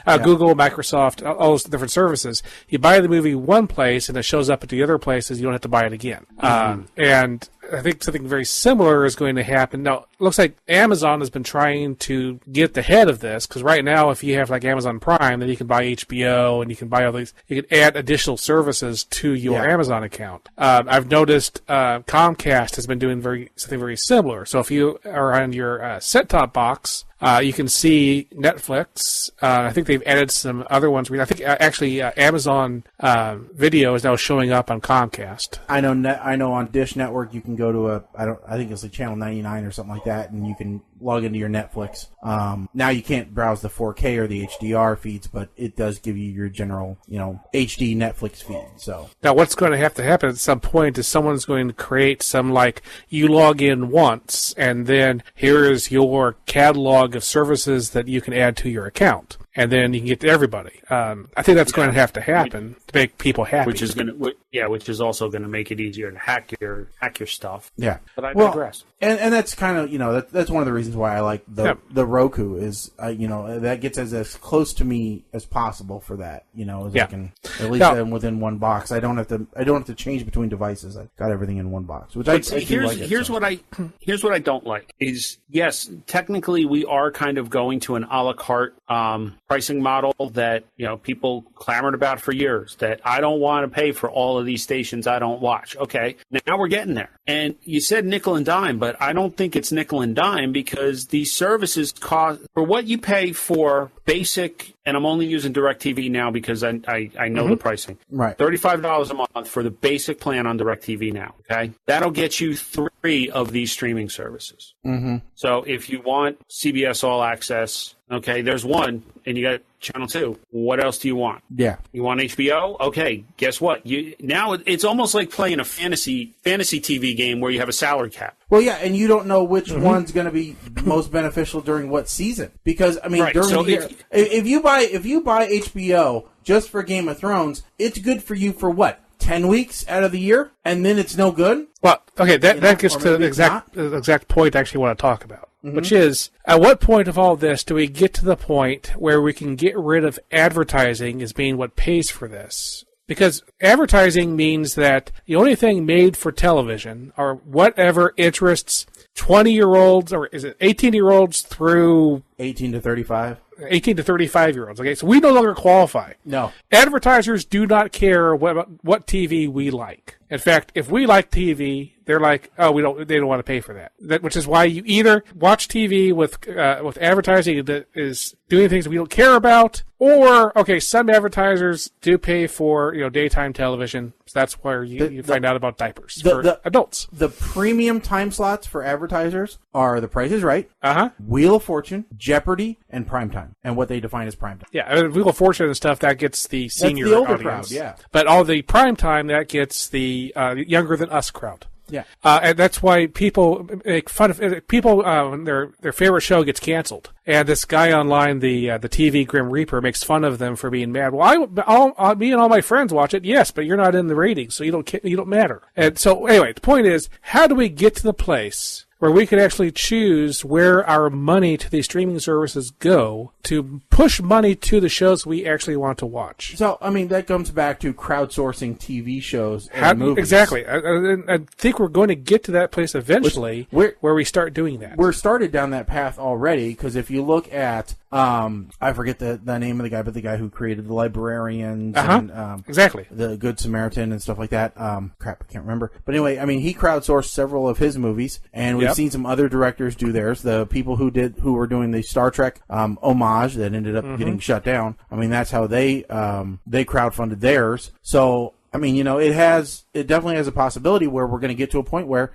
Google, Microsoft, all those different services. You buy the movie one place and it shows up at the other places. You don't have to buy it again. And I think something very similar is going to happen. Now, it looks like Amazon has been trying to get the head of this, because right now, if you have like Amazon Prime, then you can buy HBO and you can buy all these. You can add additional services to your Amazon account. I've noticed Comcast has been doing something very similar. So if you are on your set-top box, you can see Netflix. I think they've added some other ones. I think actually Amazon Video is now showing up on Comcast. I know on Dish Network you can go to I think it's like channel 99 or something like that, and you can log into your Netflix. Now you can't browse the 4K or the HDR feeds, but it does give you your general, HD Netflix feed. So now what's going to happen at some point is someone's going to create some, like, you log in once and then here is your catalog of services that you can add to your account. and then you can get to everybody. I think that's going to have to happen to make people happy. Which is also going to make it easier to hack your stuff. Yeah. But I digress. And that's kind of, that's one of the reasons why I like the Roku is, that gets as close to me as possible for that, as I can, at least within one box. I don't have to change between devices. I've got everything in one box, which here's what I don't like is, yes, technically we are kind of going to an a la carte pricing model that, people clamored about for years, that I don't want to pay for all of these stations I don't watch. Okay, now we're getting there. And you said nickel and dime, but I don't think it's nickel and dime because these services cost, for what you pay for basic, and I'm only using DirecTV now because I know the pricing. Right. $35 a month for the basic plan on DirecTV now, okay? That'll get you 3 of these streaming services. Mm-hmm. So if you want CBS All Access, okay, there's one, and you got Channel 2. What else do you want? Yeah. You want HBO? Okay, guess what? Now it's almost like playing a fantasy TV game where you have a salary cap. Well, yeah, and you don't know which one's going to be most beneficial during what season. Because, during the year, if you buy HBO just for Game of Thrones, it's good for you for what? 10 weeks out of the year? And then it's no good? Well, okay, that gets to the exact point I actually want to talk about. Which is, at what point of all this do we get to the point where we can get rid of advertising as being what pays for this? Because advertising means that the only thing made for television are whatever interests 20-year-olds, or is it 18-year-olds through 18 to 35? 18 to 35-year-olds. Okay, so we no longer qualify. No. Advertisers do not care what TV we like. In fact, if we like TV, they're like, oh, they don't want to pay for that. Which is why you either watch TV with advertising that is doing things we don't care about, or, okay, some advertisers do pay for, daytime television. So that's where you find out about diapers for adults. The premium time slots for advertisers are The Price is Right, Wheel of Fortune, Jeopardy, and Primetime, and what they define as primetime. Yeah, Wheel of Fortune and stuff, that gets the senior That's the older audience. crowd, yeah. But all the primetime, that gets the younger than us crowd. Yeah. And that's why people make fun of people when their favorite show gets canceled. And this guy online, the TV Grim Reaper, makes fun of them for being mad. Well, me and all my friends watch it, yes, but you're not in the ratings, so you don't matter. And so anyway, the point is, how do we get to the place where we could actually choose where our money to these streaming services go to push money to the shows we actually want to watch? So, that comes back to crowdsourcing TV shows and movies. Exactly. I think we're going to get to that place eventually where we start doing that. We're started down that path already, because if you look at, I forget the name of the guy, but the guy who created The Librarians and exactly. The Good Samaritan and stuff like that. I can't remember. But anyway, he crowdsourced several of his movies, and we've seen some other directors do theirs. The people who were doing the Star Trek homage that ended up getting shut down. That's how they crowdfunded theirs. So it definitely has a possibility where we're going to get to a point where,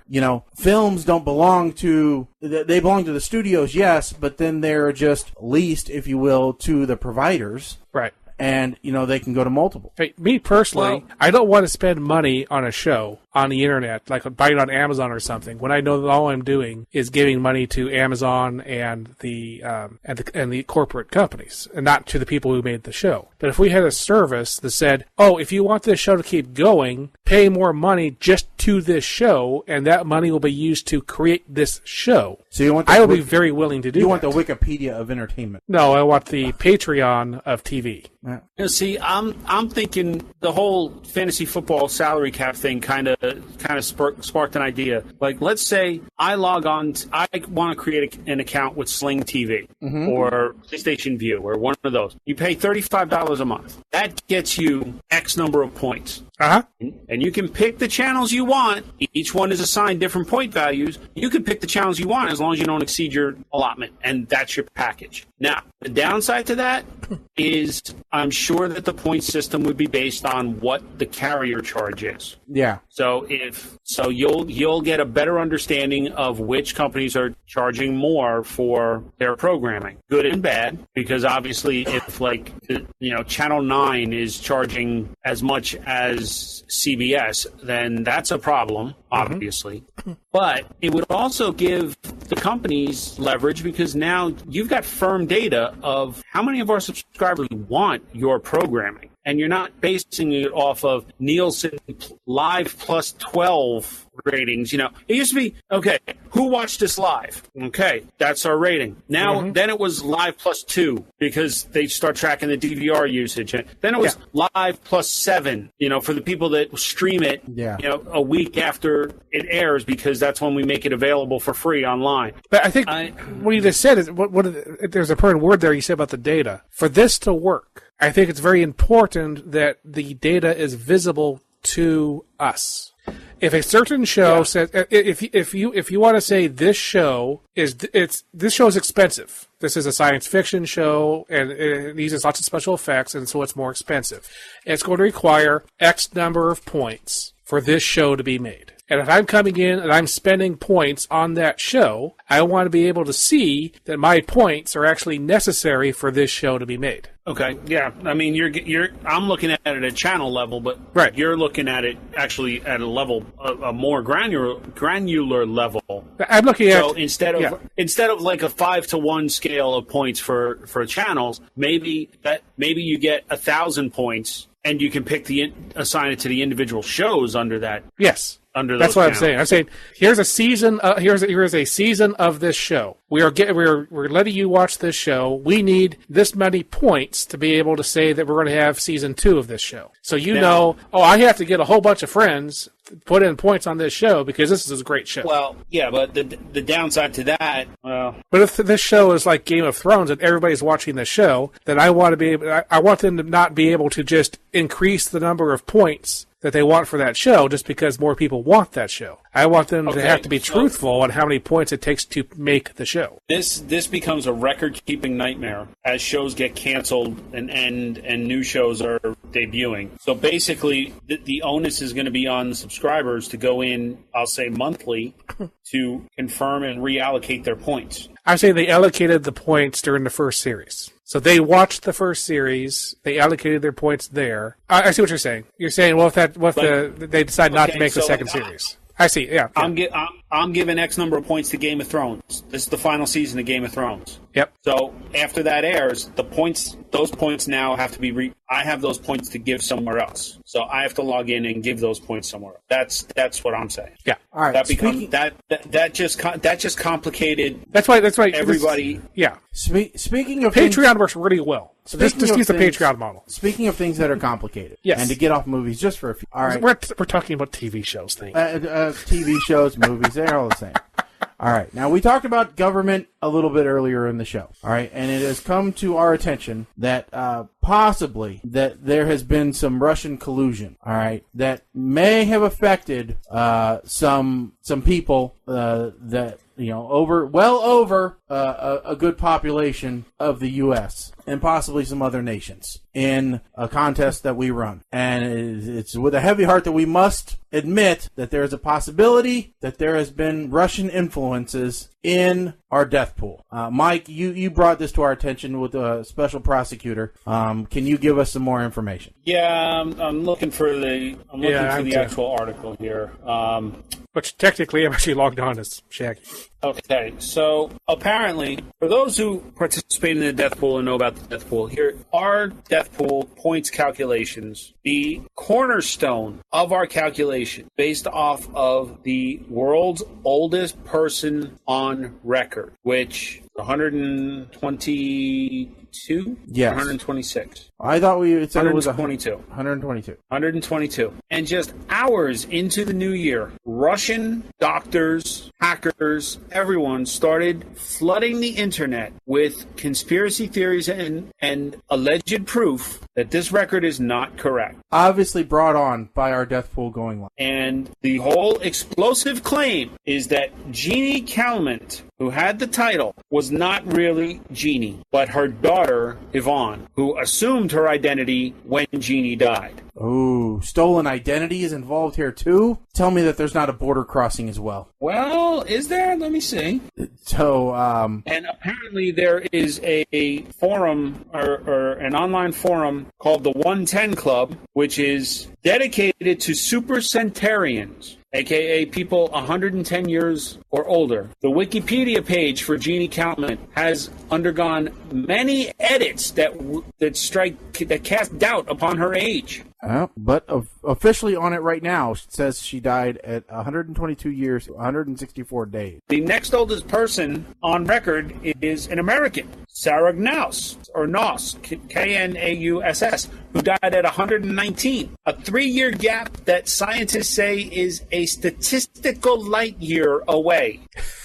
films don't belong to, they belong to the studios, yes, but then they're just leased, if you will, to the providers. Right. And, they can go to multiple. Hey, me personally, I don't want to spend money on a show on the internet, like buy it on Amazon or something, when I know that all I'm doing is giving money to Amazon and the corporate companies, and not to the people who made the show. But if we had a service that said, oh, if you want this show to keep going, pay more money just to this show, and that money will be used to create this show. So you want? I will be very willing to do. You want the Wikipedia of entertainment? No, I want the Patreon of TV. See, I'm thinking the whole fantasy football salary cap thing kind of sparked an idea. Like, let's say I log on, I want to create an account with Sling TV or PlayStation View or one of those. You pay $35 a month. That gets you X number of points. And you can pick the channels you want. Each one is assigned different point values. You can pick the channels you want as long as you don't exceed your allotment, and that's your package. Now, the downside to that is I'm sure that the point system would be based on what the carrier charge is. Yeah. So you'll get a better understanding of which companies are charging more for their programming, good and bad, because obviously if Channel 9 is charging as much as CBS, then that's a problem. obviously. But it would also give the companies leverage because now you've got firm data of how many of our subscribers want your programming. And you're not basing it off of Nielsen Live plus 12 ratings. You know, it used to be, okay, who watched this live? Okay, that's our rating. Now, then it was Live plus 2 because they start tracking the DVR usage. Then it was Live plus 7, you know, for the people that stream it, you know, a week after it airs because that's when we make it available for free online. But I think what you just said is, there's a important word there you said about the data. For this to work, I think it's very important that the data is visible to us. If a certain show says, if you want to say this show is expensive. This is a science fiction show, and it uses lots of special effects, and so it's more expensive. It's going to require X number of points for this show to be made. And if I'm coming in and I'm spending points on that show, I want to be able to see that my points are actually necessary for this show to be made. Okay, yeah. I mean, I'm looking at it at a channel level, but you're looking at it actually at a level, a more granular level. I'm looking at instead of like a 5-to-1 scale of points for channels, maybe you get 1,000 points, and you can assign it to the individual shows under that. Yes. That's what I'm saying. I'm saying here's a season. Here's a season of this show. We're letting you watch this show. We need this many points to be able to say that we're going to have season 2 of this show. So I have to get a whole bunch of friends to put in points on this show because this is a great show. Well, yeah, but the downside to that, but if this show is like Game of Thrones and everybody's watching the show, then I want them to not be able to just increase the number of points that they want for that show just because more people want that show. I want them to have to be truthful on how many points it takes to make the show. This becomes a record-keeping nightmare as shows get canceled and end and new shows are debuting. So basically, the onus is going to be on the subscribers to go in, I'll say monthly, to confirm and reallocate their points. I say they allocated the points during the first series. So they watched the first series. They allocated their points there. I see what you're saying. You're saying, well, they decide not to make the second series. I see. Yeah. I'm giving X number of points to Game of Thrones. This is the final season of Game of Thrones. Yep. So after that airs, those points now have to be. I have those points to give somewhere else. So I have to log in and give those points somewhere. That's what I'm saying. Yeah. All right. That becomes that just complicated. That's why everybody. Yeah. Speaking of Patreon works really well. So just use the Patreon model. Speaking of things that are complicated, yes, and to get off movies just for a few. All right, we're talking about TV shows. TV shows, movies, they're all the same. All right, now we talked about government a little bit earlier in the show. All right, and it has come to our attention that possibly that there has been some Russian collusion. All right, that may have affected some people that. Over a good population of the U.S. and possibly some other nations in a contest that we run. And it's with a heavy heart that we must admit that there is a possibility that there has been Russian influences in our death pool. Mike, you brought this to our attention with a special prosecutor. Can you give us some more information? Yeah, I'm looking for the actual article here. Which technically I'm actually logged on as Shaggy. Okay, so apparently, for those who participate in the death pool and know about the death pool, here are death pool points calculations. The cornerstone of our calculation, based off of the world's oldest person on record, which 122? Yes. 126. I thought we said it was 122. 122. 122. And just hours into the new year, Russian doctors, hackers, everyone started flooding the internet with conspiracy theories and alleged proof that this record is not correct. Obviously brought on by our death pool going live. And the whole explosive claim is that Jeannie Calment, who had the title, was not really Jeannie, but her daughter, Yvonne, who assumed her identity when Jeannie died. Oh, stolen identity is involved here too? Tell me that there's not a border crossing as well. Well, is there? Let me see. So, and apparently there is a forum or an online forum program called the 110 Club, which is dedicated to supercentenarians, a.k.a. people 110 years or older. The Wikipedia page for Jeannie Calment has undergone many edits that cast doubt upon her age. But officially on it right now, it says she died at 122 years, 164 days. The next oldest person on record is an American, Sarah Knaus, or Knoss, Knauss, who died at 119. A 3-year gap that scientists say is a statistical light year away.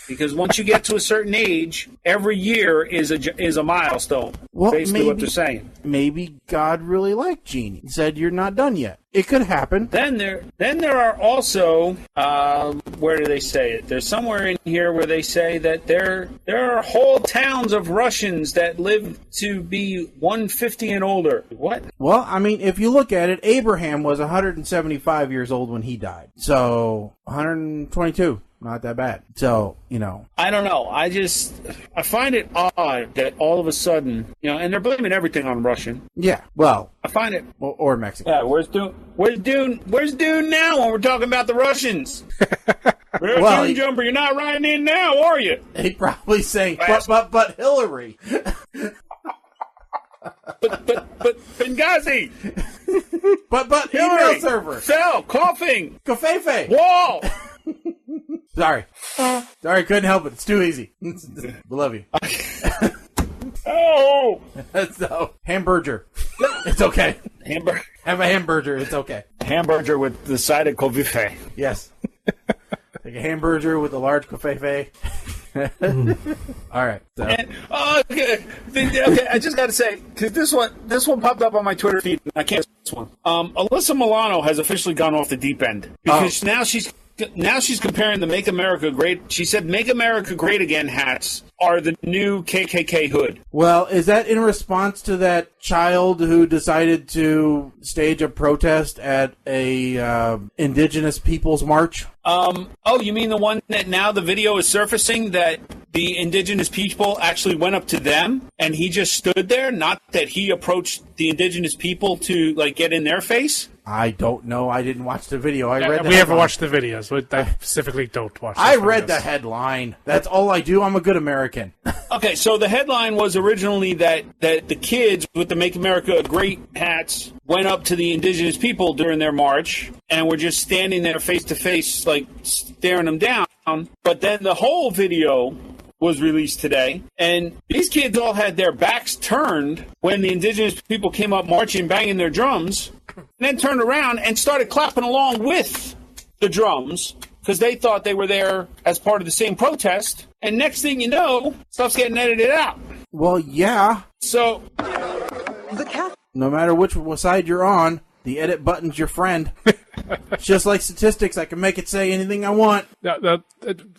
Because once you get to a certain age, every year is a milestone. Well, basically what they're saying. Maybe God really liked Jeannie. He said, "You're not done yet." It could happen. Then there are also where do they say it? There's somewhere in here where they say that there are whole towns of Russians that live to be 150 and older. What? Well, I mean, if you look at it, Abraham was 175 years old when he died. So 122. Not that bad. So, I don't know. I find it odd that all of a sudden, and they're blaming everything on Russian. Yeah, well. I find it. Or Mexican. Yeah, where's Dune now when we're talking about the Russians? Well, Dune Jumper, you're not riding in now, are you? He probably saying, but Hillary. but Benghazi. but Hillary, email server. Fell, coughing. Covfefe. Wall. Sorry, couldn't help it. It's too easy. We love you. Oh! So, hamburger. It's okay. Have a hamburger. It's okay. Hamburger with the side of Covfefe. Yes. Take a hamburger with a large Covfefe. All right. So. Okay. I just got to say, because this one popped up on my Twitter feed. I can't this one. Alyssa Milano has officially gone off the deep end because now she's comparing the "Make America Great." She said, "Make America Great Again" hats are the new KKK hood. Well, is that in response to that child who decided to stage a protest at a Indigenous Peoples March? You mean the one that now the video is surfacing that the Indigenous people actually went up to them and he just stood there, not that he approached the Indigenous people to get in their face? I don't know. I didn't watch the video. We haven't watched the videos, but I specifically don't watch. I read the headline. That's all I do. I'm a good American. Okay, so the headline was originally that the kids with the "Make America Great" hats went up to the Indigenous people during their march and were just standing there face to face, staring them down. But then the whole video was released today, and these kids all had their backs turned when the Indigenous people came up marching, banging their drums, and then turned around and started clapping along with the drums because they thought they were there as part of the same protest. And next thing you know, stuff's getting edited out. Well, yeah. So, no matter which side you're on, the edit button's your friend. Just like statistics, I can make it say anything I want. What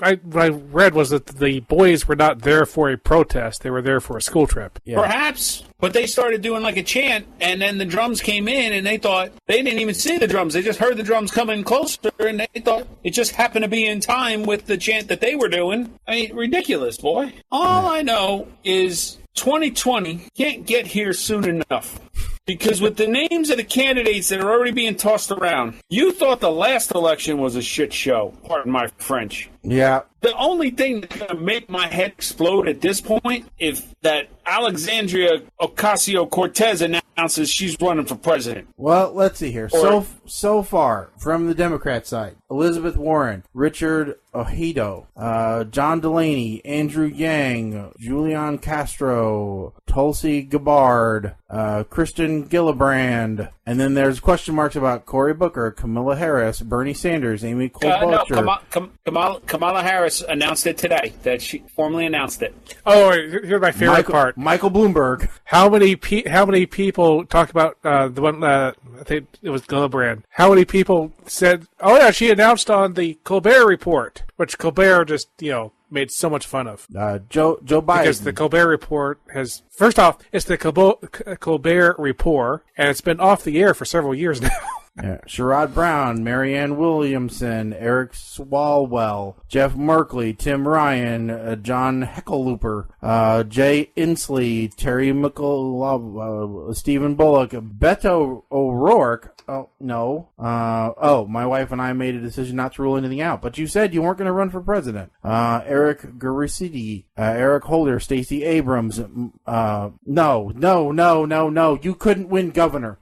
I read was that the boys were not there for a protest. They were there for a school trip. Yeah. Perhaps. But they started doing a chant, and then the drums came in, and they thought they didn't even see the drums. They just heard the drums coming closer, and they thought it just happened to be in time with the chant that they were doing. I mean, ridiculous, boy. All I know is 2020 can't get here soon enough. Because with the names of the candidates that are already being tossed around, you thought the last election was a shit show. Pardon my French. Yeah. The only thing that's going to make my head explode at this point is that Alexandria Ocasio-Cortez announces she's running for president. Well, let's see here. So far, from the Democrat side, Elizabeth Warren, Richard Ojeda, John Delaney, Andrew Yang, Julian Castro, Tulsi Gabbard, Kristen Gillibrand, and then there's question marks about Cory Booker, Kamala Harris, Bernie Sanders, Amy Klobuchar. Kamala Harris announced it today. That she formally announced it. Oh, here's my favorite part. Michael Bloomberg. How many people talk about the one? I think it was Gillibrand. How many people said, "Oh yeah, she announced on the Colbert Report," which Colbert just made so much fun of. Joe Biden. Because the Colbert Report has, first off, it's the Colbert Report, and it's been off the air for several years now. Sherrod Brown, Marianne Williamson, Eric Swalwell, Jeff Merkley, Tim Ryan, John Heckelooper, Jay Inslee, Terry McCullough, Stephen Bullock, Beto O'Rourke. Oh, no. My wife and I made a decision not to rule anything out. But you said you weren't going to run for president. Eric Garicidi, Eric Holder, Stacey Abrams. No. You couldn't win governor.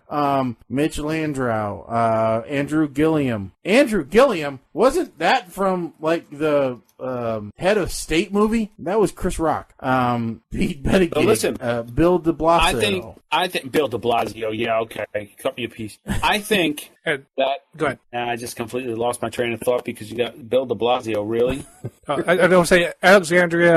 Mitch Landrieu, Andrew Gilliam. Andrew Gilliam? Wasn't that from, like, the Head of State movie? That was Chris Rock. Pete Buttigieg. Listen, Bill de Blasio. I think Bill de Blasio. Yeah, okay. Cut me a piece. I think that. Go ahead. I just completely lost my train of thought because you got Bill de Blasio. Really? I don't say Alexandria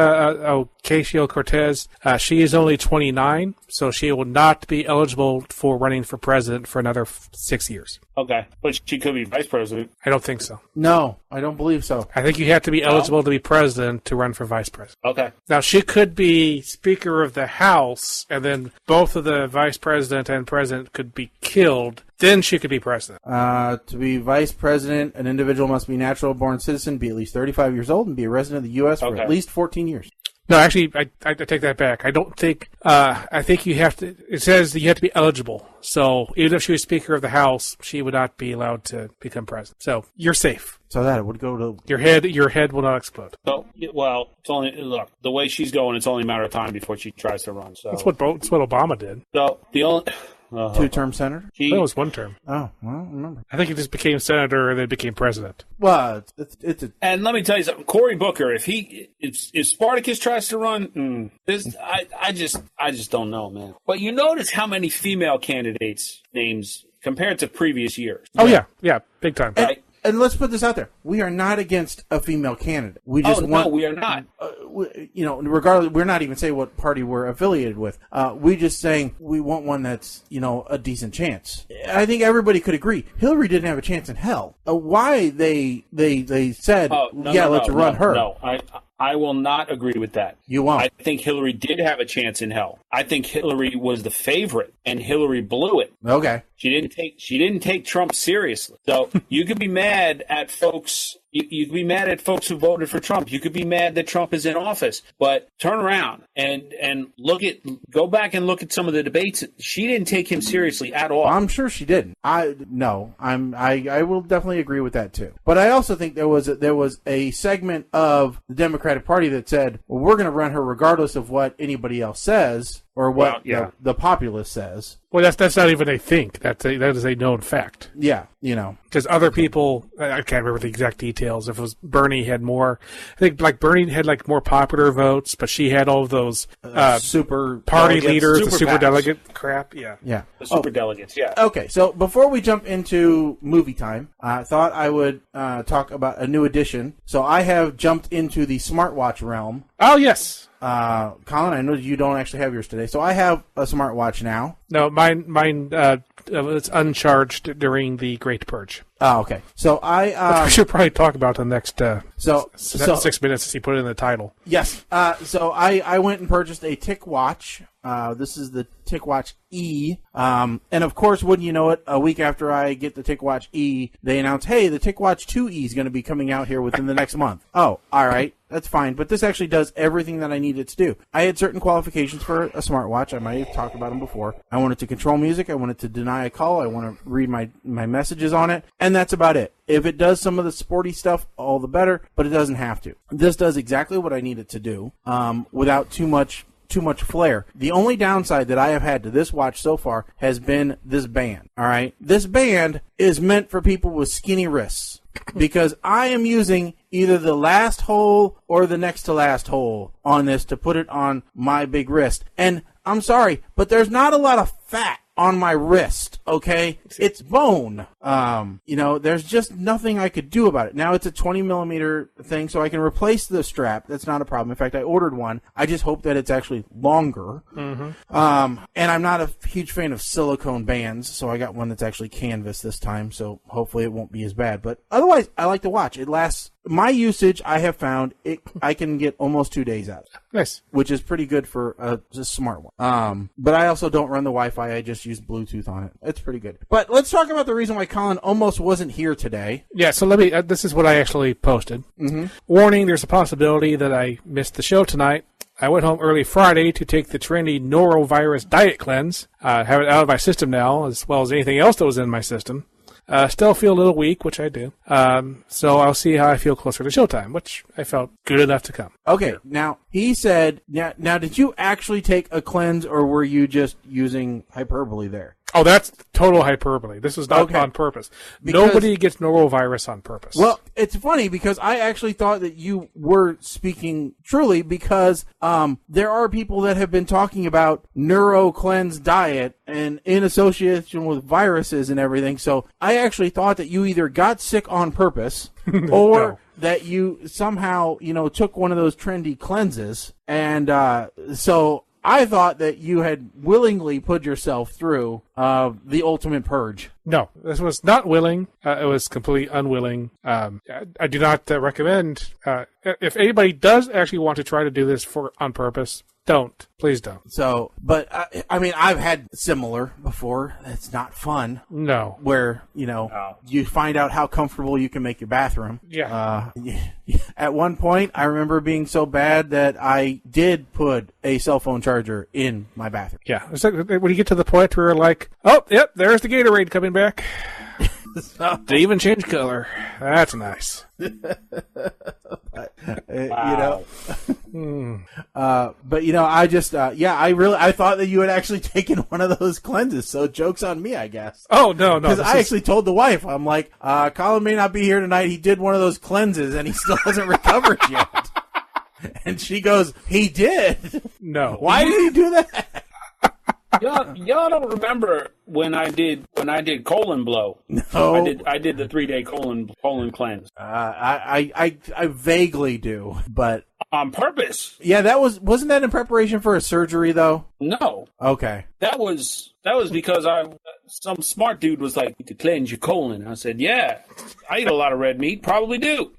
Ocasio-Cortez. She is only 29, so she will not be eligible for running for president for another 6 years. Okay, but she could be vice president. I don't think so. No, I don't believe so. I think you have to be eligible to be president to run for vice president. Okay. Now, she could be Speaker of the House, and then both of the vice president and president could be killed. Then she could be president. To be vice president, an individual must be a natural-born citizen, be at least 35 years old, and be a resident of the U.S. for at least 14 years. No, actually, I take that back. I don't think. I think you have to. It says that you have to be eligible. So even if she was Speaker of the House, she would not be allowed to become president. So you're safe. So that it would go to your head will not explode. So, well, it's only look the way she's going. It's only a matter of time before she tries to run. So that's what Obama did. So the only. Two-term senator? That was one term. Oh, well, I don't remember. I think he just became senator and then became president. Well, it's a... And let me tell you something. Cory Booker, if Spartacus tries to run, I just don't know, man. But you notice how many female candidates names compared to previous years. Oh, yeah, big time. Right? And let's put this out there. We are not against a female candidate. We just want... No, we are not. Regardless, we're not even saying what party we're affiliated with. We just saying we want one that's, a decent chance. I think everybody could agree. Hillary didn't have a chance in hell. Why they said, let's run her. No, I will not agree with that. You won't. I think Hillary did have a chance in hell. I think Hillary was the favorite, and Hillary blew it. Okay. She didn't take Trump seriously. So you could be mad at folks. You could be mad at folks who voted for Trump. You could be mad that Trump is in office. But turn around and go back and look at some of the debates. She didn't take him seriously at all. I'm sure she didn't. I will definitely agree with that too. But I also think there was a segment of the Democratic Party that said, well, we're going to run her regardless of what anybody else says or what the populace says. Well, that's not even a think. That is a known fact. Yeah, because other people, I can't remember the exact details. If it was Bernie had more, I think Bernie had more popular votes, but she had all of those super party delegates, leaders, the super delegate crap. Yeah, the super delegates. Yeah. Okay, so before we jump into movie time, I thought I would talk about a new addition. So I have jumped into the smartwatch realm. Oh yes. Colin, I know you don't actually have yours today, so I have a smartwatch now. No, mine was uncharged during the Great Purge. Oh, okay. So we should probably talk about the next 6 minutes as you put it in the title. Yes. So I went and purchased a TicWatch. This is the TicWatch E. And of course, wouldn't you know it, a week after I get the TicWatch E, they announce, hey, the TicWatch 2E is going to be coming out here within the next month. Oh, all right. That's fine. But this actually does everything that I need it to do. I had certain qualifications for a smartwatch. I might have talked about them before. I wanted to control music. I wanted to deny a call. I want to read my messages on it. And that's about it. If it does some of the sporty stuff, all the better, but it doesn't have to. This does exactly what I need it to do, without too much flair. The only downside that I have had to this watch so far has been this band. All right. This band is meant for people with skinny wrists because I am using either the last hole or the next to last hole on this to put it on my big wrist. And I'm sorry, but there's not a lot of fat on my wrist, okay? It's bone. There's just nothing I could do about it. Now it's a 20 millimeter thing, so I can replace the strap. That's not a problem. In fact, I ordered one. I just hope that it's actually longer. Mm-hmm. And I'm not a huge fan of silicone bands, so I got one that's actually canvas this time, so hopefully it won't be as bad. But otherwise, I like the watch. It lasts. My usage, I have found, I can get almost 2 days out of it. Nice. Which is pretty good for a smart one. But I also don't run the Wi-Fi. I just use Bluetooth on it. That's pretty good. But let's talk about the reason why Colin almost wasn't here today. Yeah, so let me. This is what I actually posted. Mm-hmm. Warning: there's a possibility that I missed the show tonight. I went home early Friday to take the trendy norovirus diet cleanse. I have it out of my system now, as well as anything else that was in my system. Still feel a little weak, which I do. So I'll see how I feel closer to showtime, which I felt good enough to come. Okay, now, he said, now did you actually take a cleanse, or were you just using hyperbole there? Oh, that's total hyperbole. This was not on purpose. Nobody gets norovirus on purpose. Well, it's funny because I actually thought that you were speaking truly because there are people that have been talking about neuro cleanse diet and in association with viruses and everything. So I actually thought that you either got sick on purpose or that you somehow, took one of those trendy cleanses. And so I thought that you had willingly put yourself through the ultimate purge. No, this was not willing. It was completely unwilling. I do not recommend. If anybody does actually want to try to do this on purpose, don't. Please don't. So, but I mean, I've had similar before. It's not fun. No. Where, you find out how comfortable you can make your bathroom. Yeah. At one point, I remember being so bad that I did put a cell phone charger in my bathroom. Yeah. It's like when you get to the point where you're like, oh, yep, there's the Gatorade coming back. They even change color. That's nice. But I just, I thought that you had actually taken one of those cleanses. So joke's on me, I guess. Oh, no. Because I actually told the wife, I'm like, Colin may not be here tonight. He did one of those cleanses and he still hasn't recovered yet. And she goes, he did. No. Why did he do that? Y'all don't remember when I did colon blow? No, I did the 3-day colon cleanse. I vaguely do, but on purpose. Yeah, wasn't that in preparation for a surgery though? No. Okay. That was because some smart dude was like, to cleanse your colon. I said, yeah, I eat a lot of red meat, probably do.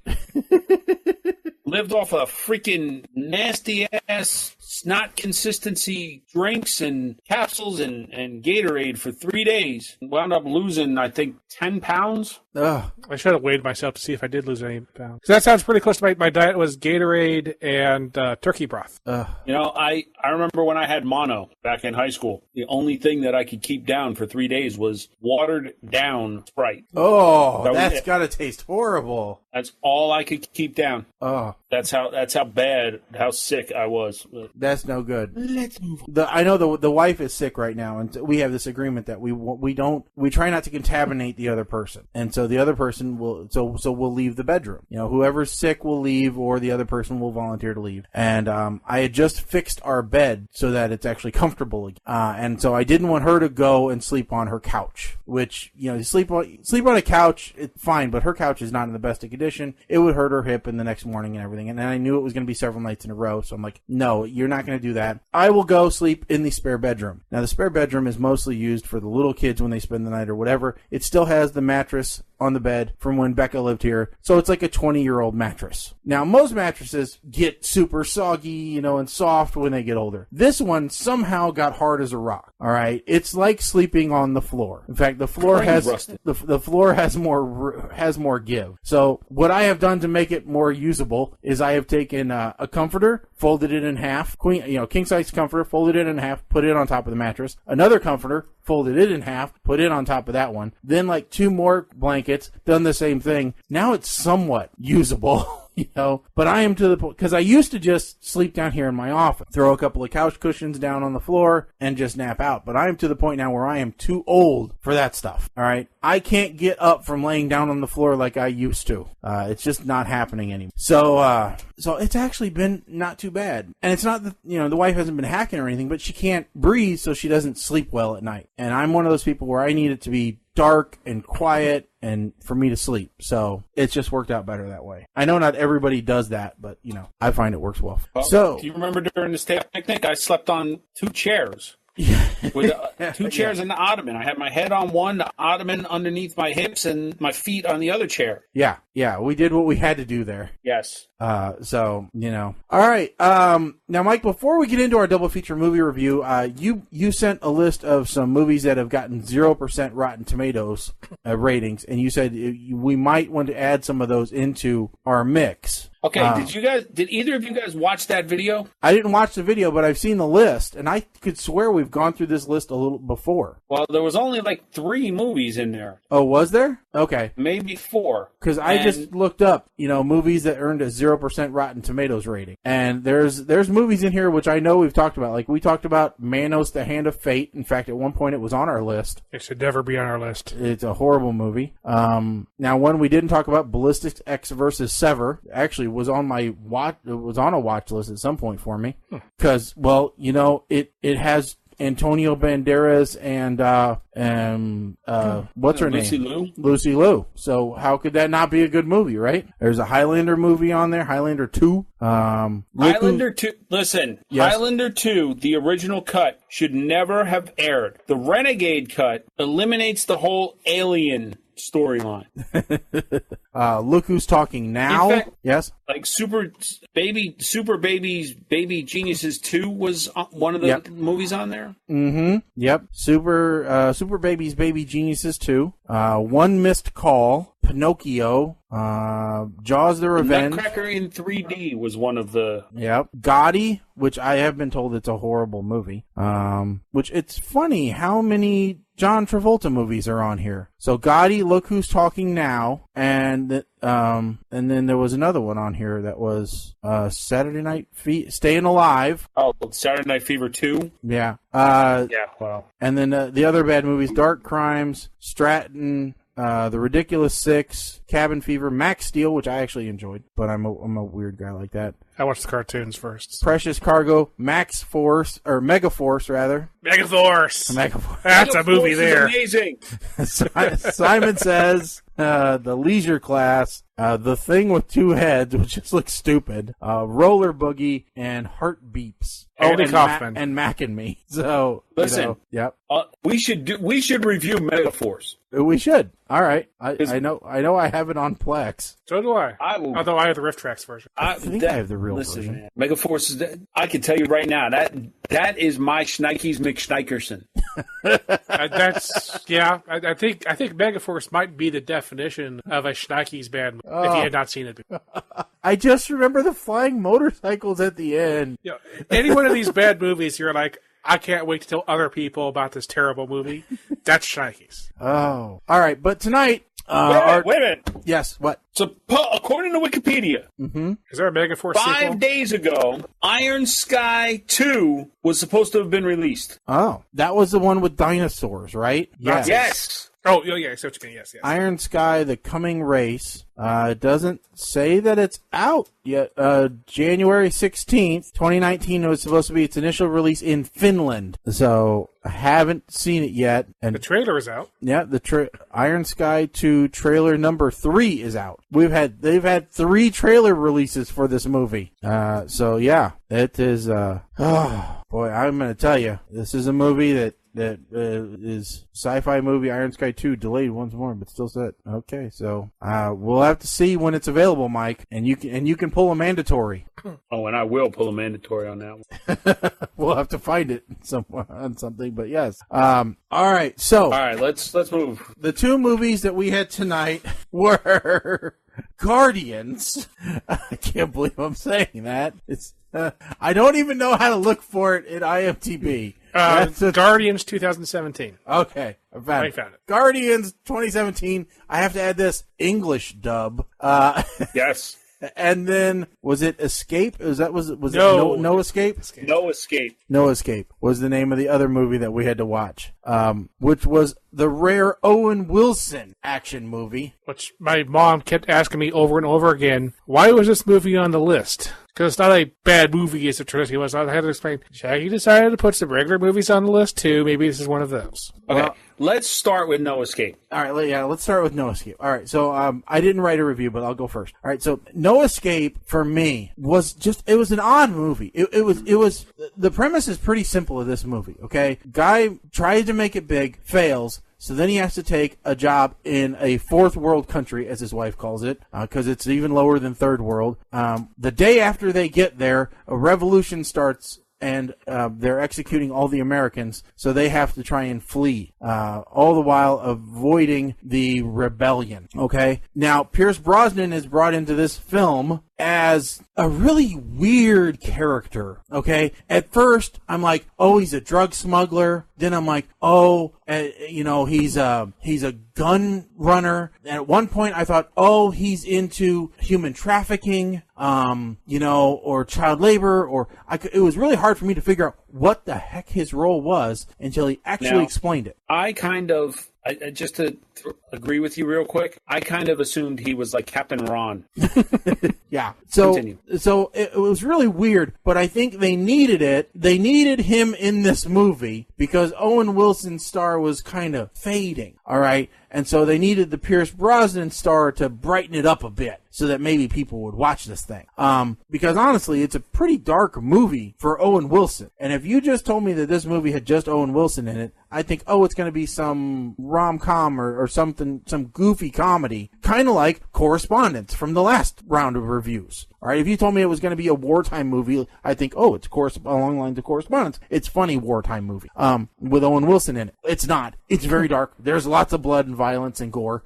Lived off of freaking nasty ass snot consistency drinks and capsules and Gatorade for 3 days. Wound up losing, I think, 10 pounds. Ugh. I should have weighed myself to see if I did lose any pounds. So that sounds pretty close to my diet was Gatorade and turkey broth. I remember when I had mono back in high school, the only thing that I could keep down for 3 days was watered down Sprite. Oh, that's got to taste horrible. That's all I could keep down. Oh. That's how bad, how sick I was. That's no good. Let's move on. I know the wife is sick right now, and we have this agreement that we try not to contaminate the other person, and so the other person will we'll leave the bedroom. Whoever's sick will leave, or the other person will volunteer to leave. And I had just fixed our bed so that it's actually comfortable again, and so I didn't want her to go and sleep on her couch. Which sleep on a couch, it's fine, but her couch is not in the best of condition. It would hurt her hip in the next morning and everything. And I knew it was going to be several nights in a row, so I'm like, no, you're not going to do that. I will go sleep in the spare bedroom. Now, the spare bedroom is mostly used for the little kids when they spend the night or whatever. It still has the mattress on the bed from when Becca lived here, so it's like a 20-year-old mattress. Now, most mattresses get super soggy, and soft when they get older. This one somehow got hard as a rock. All right, it's like sleeping on the floor. In fact, the floor has the floor has more give. So, what I have done to make it more usable is I have taken a comforter, folded it in half, king size comforter, folded it in half, put it on top of the mattress. Another comforter, folded it in half, put it on top of that one. Then like 2 more blankets, done the same thing. Now it's somewhat usable. But I am to the point, because I used to just sleep down here in my office, throw a couple of couch cushions down on the floor and just nap out. But I am to the point now where I am too old for that stuff. All right. I can't get up from laying down on the floor like I used to. It's just not happening anymore. So it's actually been not too bad. And it's not that, the wife hasn't been hacking or anything, but she can't breathe, so she doesn't sleep well at night. And I'm one of those people where I need it to be dark and quiet and for me to sleep. So it's just worked out better that way. I know not everybody does that, but I find it works well. So do you remember during this picnic, I slept on 2 chairs with two chairs and the ottoman. I had my head on one, the ottoman underneath my hips, and my feet on the other chair. Yeah, we did what we had to do there. Yes. So, all right. Now, Mike, before we get into our double feature movie review, you sent a list of some movies that have gotten 0% Rotten Tomatoes ratings, and you said we might want to add some of those into our mix. Okay, did either of you guys watch that video? I didn't watch the video, but I've seen the list, and I could swear we've gone through this list a little before. Well, there was only like 3 movies in there. Oh, was there? Okay. Maybe 4. Because I just looked up, movies that earned a 0% Rotten Tomatoes rating. And there's movies in here which I know we've talked about. Like, we talked about Manos, The Hand of Fate. In fact, at one point it was on our list. It should never be on our list. It's a horrible movie. Now, one we didn't talk about, Ballistics X versus Sever, actually was on my watch. It was on a watch list at some point for me. Because, it has Antonio Banderas and what's her name? Lucy Liu. So how could that not be a good movie, right? There's a Highlander movie on there, Highlander 2. Highlander 2, listen, yes. Highlander 2, the original cut, should never have aired. The Renegade cut eliminates the whole alien storyline. Look Who's Talking Now. In fact, yes. Like Super Babies, Baby Geniuses 2 was one of the movies on there. Mm-hmm. Yep. Super Babies, Baby Geniuses 2. One Missed Call. Pinocchio. Jaws the Revenge. Nutcracker in 3D was one of the... Yep. Gotti, which I have been told it's a horrible movie. Which it's funny how many John Travolta movies are on here. So Gotti, Look Who's Talking Now, and then there was another one on here that was Saturday Night Staying Alive. Oh, Saturday Night Fever 2? Yeah. Yeah, wow. And then the other bad movies, Dark Crimes, Stratton, The Ridiculous Six, Cabin Fever, Max Steel, which I actually enjoyed, but I'm a weird guy like that. I watched the cartoons first. Precious Cargo, Max Force, or Mega Force, rather. Megaforce. That's a movie there. Amazing. Simon Says, The Leisure Class, The Thing with Two Heads, which just looks stupid, Roller Boogie, and Heart Beeps. Andy Kaufman. And Mac and Me. So, listen, yep. We should review Megaforce. We should. All right. I know I have it on Plex. So do I. Although I have the Rift Tracks version. I think I have the real version. Man, Megaforce, I can tell you right now, that is my Schneikes McSchneikerson. I think Megaforce might be the definition of a Schneikes band if you had not seen it before. I just remember the flying motorcycles at the end. Any one of these bad movies, you're like, I can't wait to tell other people about this terrible movie. That's Schneikes. Oh. All right, but tonight... wait a minute. Yes, what? So, according to Wikipedia, is there a Megaforce 5 sequel? days ago, Iron Sky 2 was supposed to have been released. Oh, that was the one with dinosaurs, right? Yes. Oh, yeah, I see what you mean. Yes. Iron Sky, The Coming Race. It doesn't say that it's out yet. January 16th, 2019 was supposed to be its initial release in Finland. So, I haven't seen it yet. And the trailer is out. Yeah, Iron Sky 2 trailer number 3 is out. They've had 3 trailer releases for this movie. So yeah, it is, oh boy, I'm gonna tell you, this is a movie that is sci-fi movie Iron Sky 2 delayed once more, but still set. Okay, so we'll have to see when it's available, Mike, and you can pull a mandatory. Oh, and I will pull a mandatory on that one. We'll have to find it somewhere on something, but yes. All right, so let's move. The 2 movies that we had tonight were Guardians. I can't believe I'm saying that. It's I don't even know how to look for it in IMDb. Guardians 2017. Okay, I found it. Guardians 2017. I have to add this English dub. Yes. And then was it Escape? Was No. it No Escape? No Escape. No Escape was the name of the other movie that we had to watch, which was the rare Owen Wilson action movie. Which my mom kept asking me over and over again, why was this movie on the list? because it's not a bad movie as it traditionally was. I had to explain. Shaggy decided to put some regular movies on the list too. Maybe this is one of those. Okay, Well, let's start with No Escape. all right, let's start with No Escape. All right, so I didn't write a review, but I'll go first. All right, so No Escape for me was it was an odd movie. It was the premise is pretty simple of this movie. Okay, guy tries to make it big, fails. So then he has to take a job in a fourth world country, as his wife calls it, because it's even lower than third world. The day after they get there, a revolution starts, and they're executing all the Americans, so they have to try and flee, all the while avoiding the rebellion. Okay? Now, Pierce Brosnan is brought into this film as a really weird character, okay? At first, I'm like, oh, he's a drug smuggler. Then I'm like, oh, he's a gun runner. And at one point, I thought, oh, he's into human trafficking, or child labor, it was really hard for me to figure out what the heck his role was until he actually explained it. I kind of, just to agree with you real quick, I kind of assumed he was like Captain Ron. Yeah. So Continue. So it was really weird, but I think they needed it. They needed him in this movie because Owen Wilson's star was kind of fading. All right. And so they needed the Pierce Brosnan star to brighten it up a bit so that maybe people would watch this thing. Because honestly, it's a pretty dark movie for Owen Wilson. And if you just told me that this movie had just Owen Wilson in it, I think, oh, it's going to be some rom-com or something, some goofy comedy, kind of like Correspondence from the last round of reviews. All right, if you told me it was going to be a wartime movie, I think, oh, it's along the lines of Correspondence. It's funny wartime movie with Owen Wilson in it. It's not. It's very dark. There's lots of blood and violence and gore.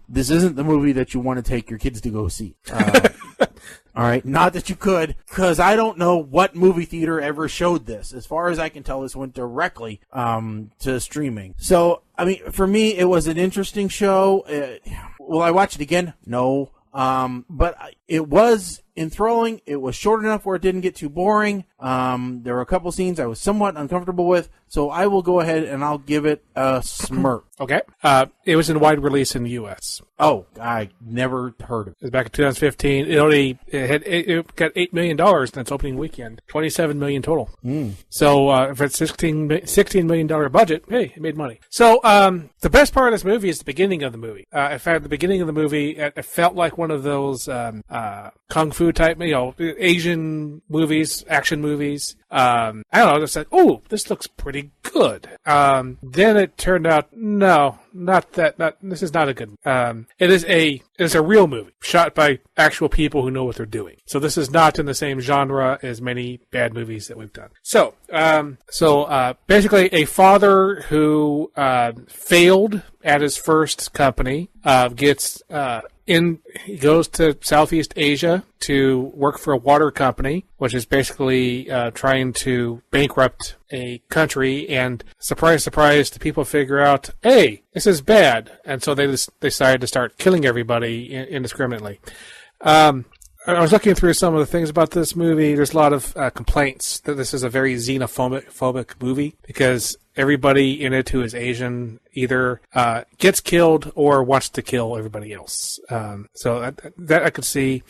This isn't the movie that you want to take your kids to go see. All right, not that you could, because I don't know what movie theater ever showed this. As far as I can tell, this went directly to streaming. So, I mean, for me, it was an interesting show. Will I watch it again? No. But it was enthralling. It was short enough where it didn't get too boring. There were a couple scenes I was somewhat uncomfortable with, so I will go ahead and I'll give it a smirk. Okay. It was in wide release in the U.S. Oh, I never heard of it. It was back in 2015. It got $8 million in its opening weekend. $27 million total. So for its $16 million budget, hey, it made money. So the best part of this movie is the beginning of the movie. In fact, the beginning of the movie, it felt like one of those kung fu type, Asian movies, action movies. I don't know, just like, oh, this looks pretty good. Then it turned out, no, this is not a good, it is a real movie shot by actual people who know what they're doing. So this is not in the same genre as many bad movies that we've done. So basically a father who, failed at his first company, he goes to Southeast Asia to work for a water company, which is basically trying to bankrupt a country. And surprise, surprise, the people figure out, hey, this is bad. And so they decided to start killing everybody indiscriminately. I was looking through some of the things about this movie. There's a lot of complaints that this is a very xenophobic movie because everybody in it who is Asian either gets killed or wants to kill everybody else. So that I could see.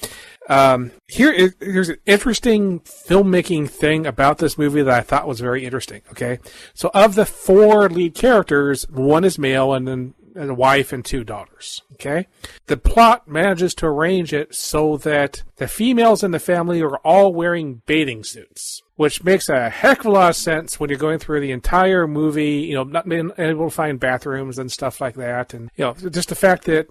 Here's an interesting filmmaking thing about this movie that I thought was very interesting. Okay, so of the 4 lead characters, 1 is male and then a wife and 2 daughters. Okay, the plot manages to arrange it so that the females in the family are all wearing bathing suits, which makes a heck of a lot of sense when you're going through the entire movie, not being able to find bathrooms and stuff like that. And, just the fact that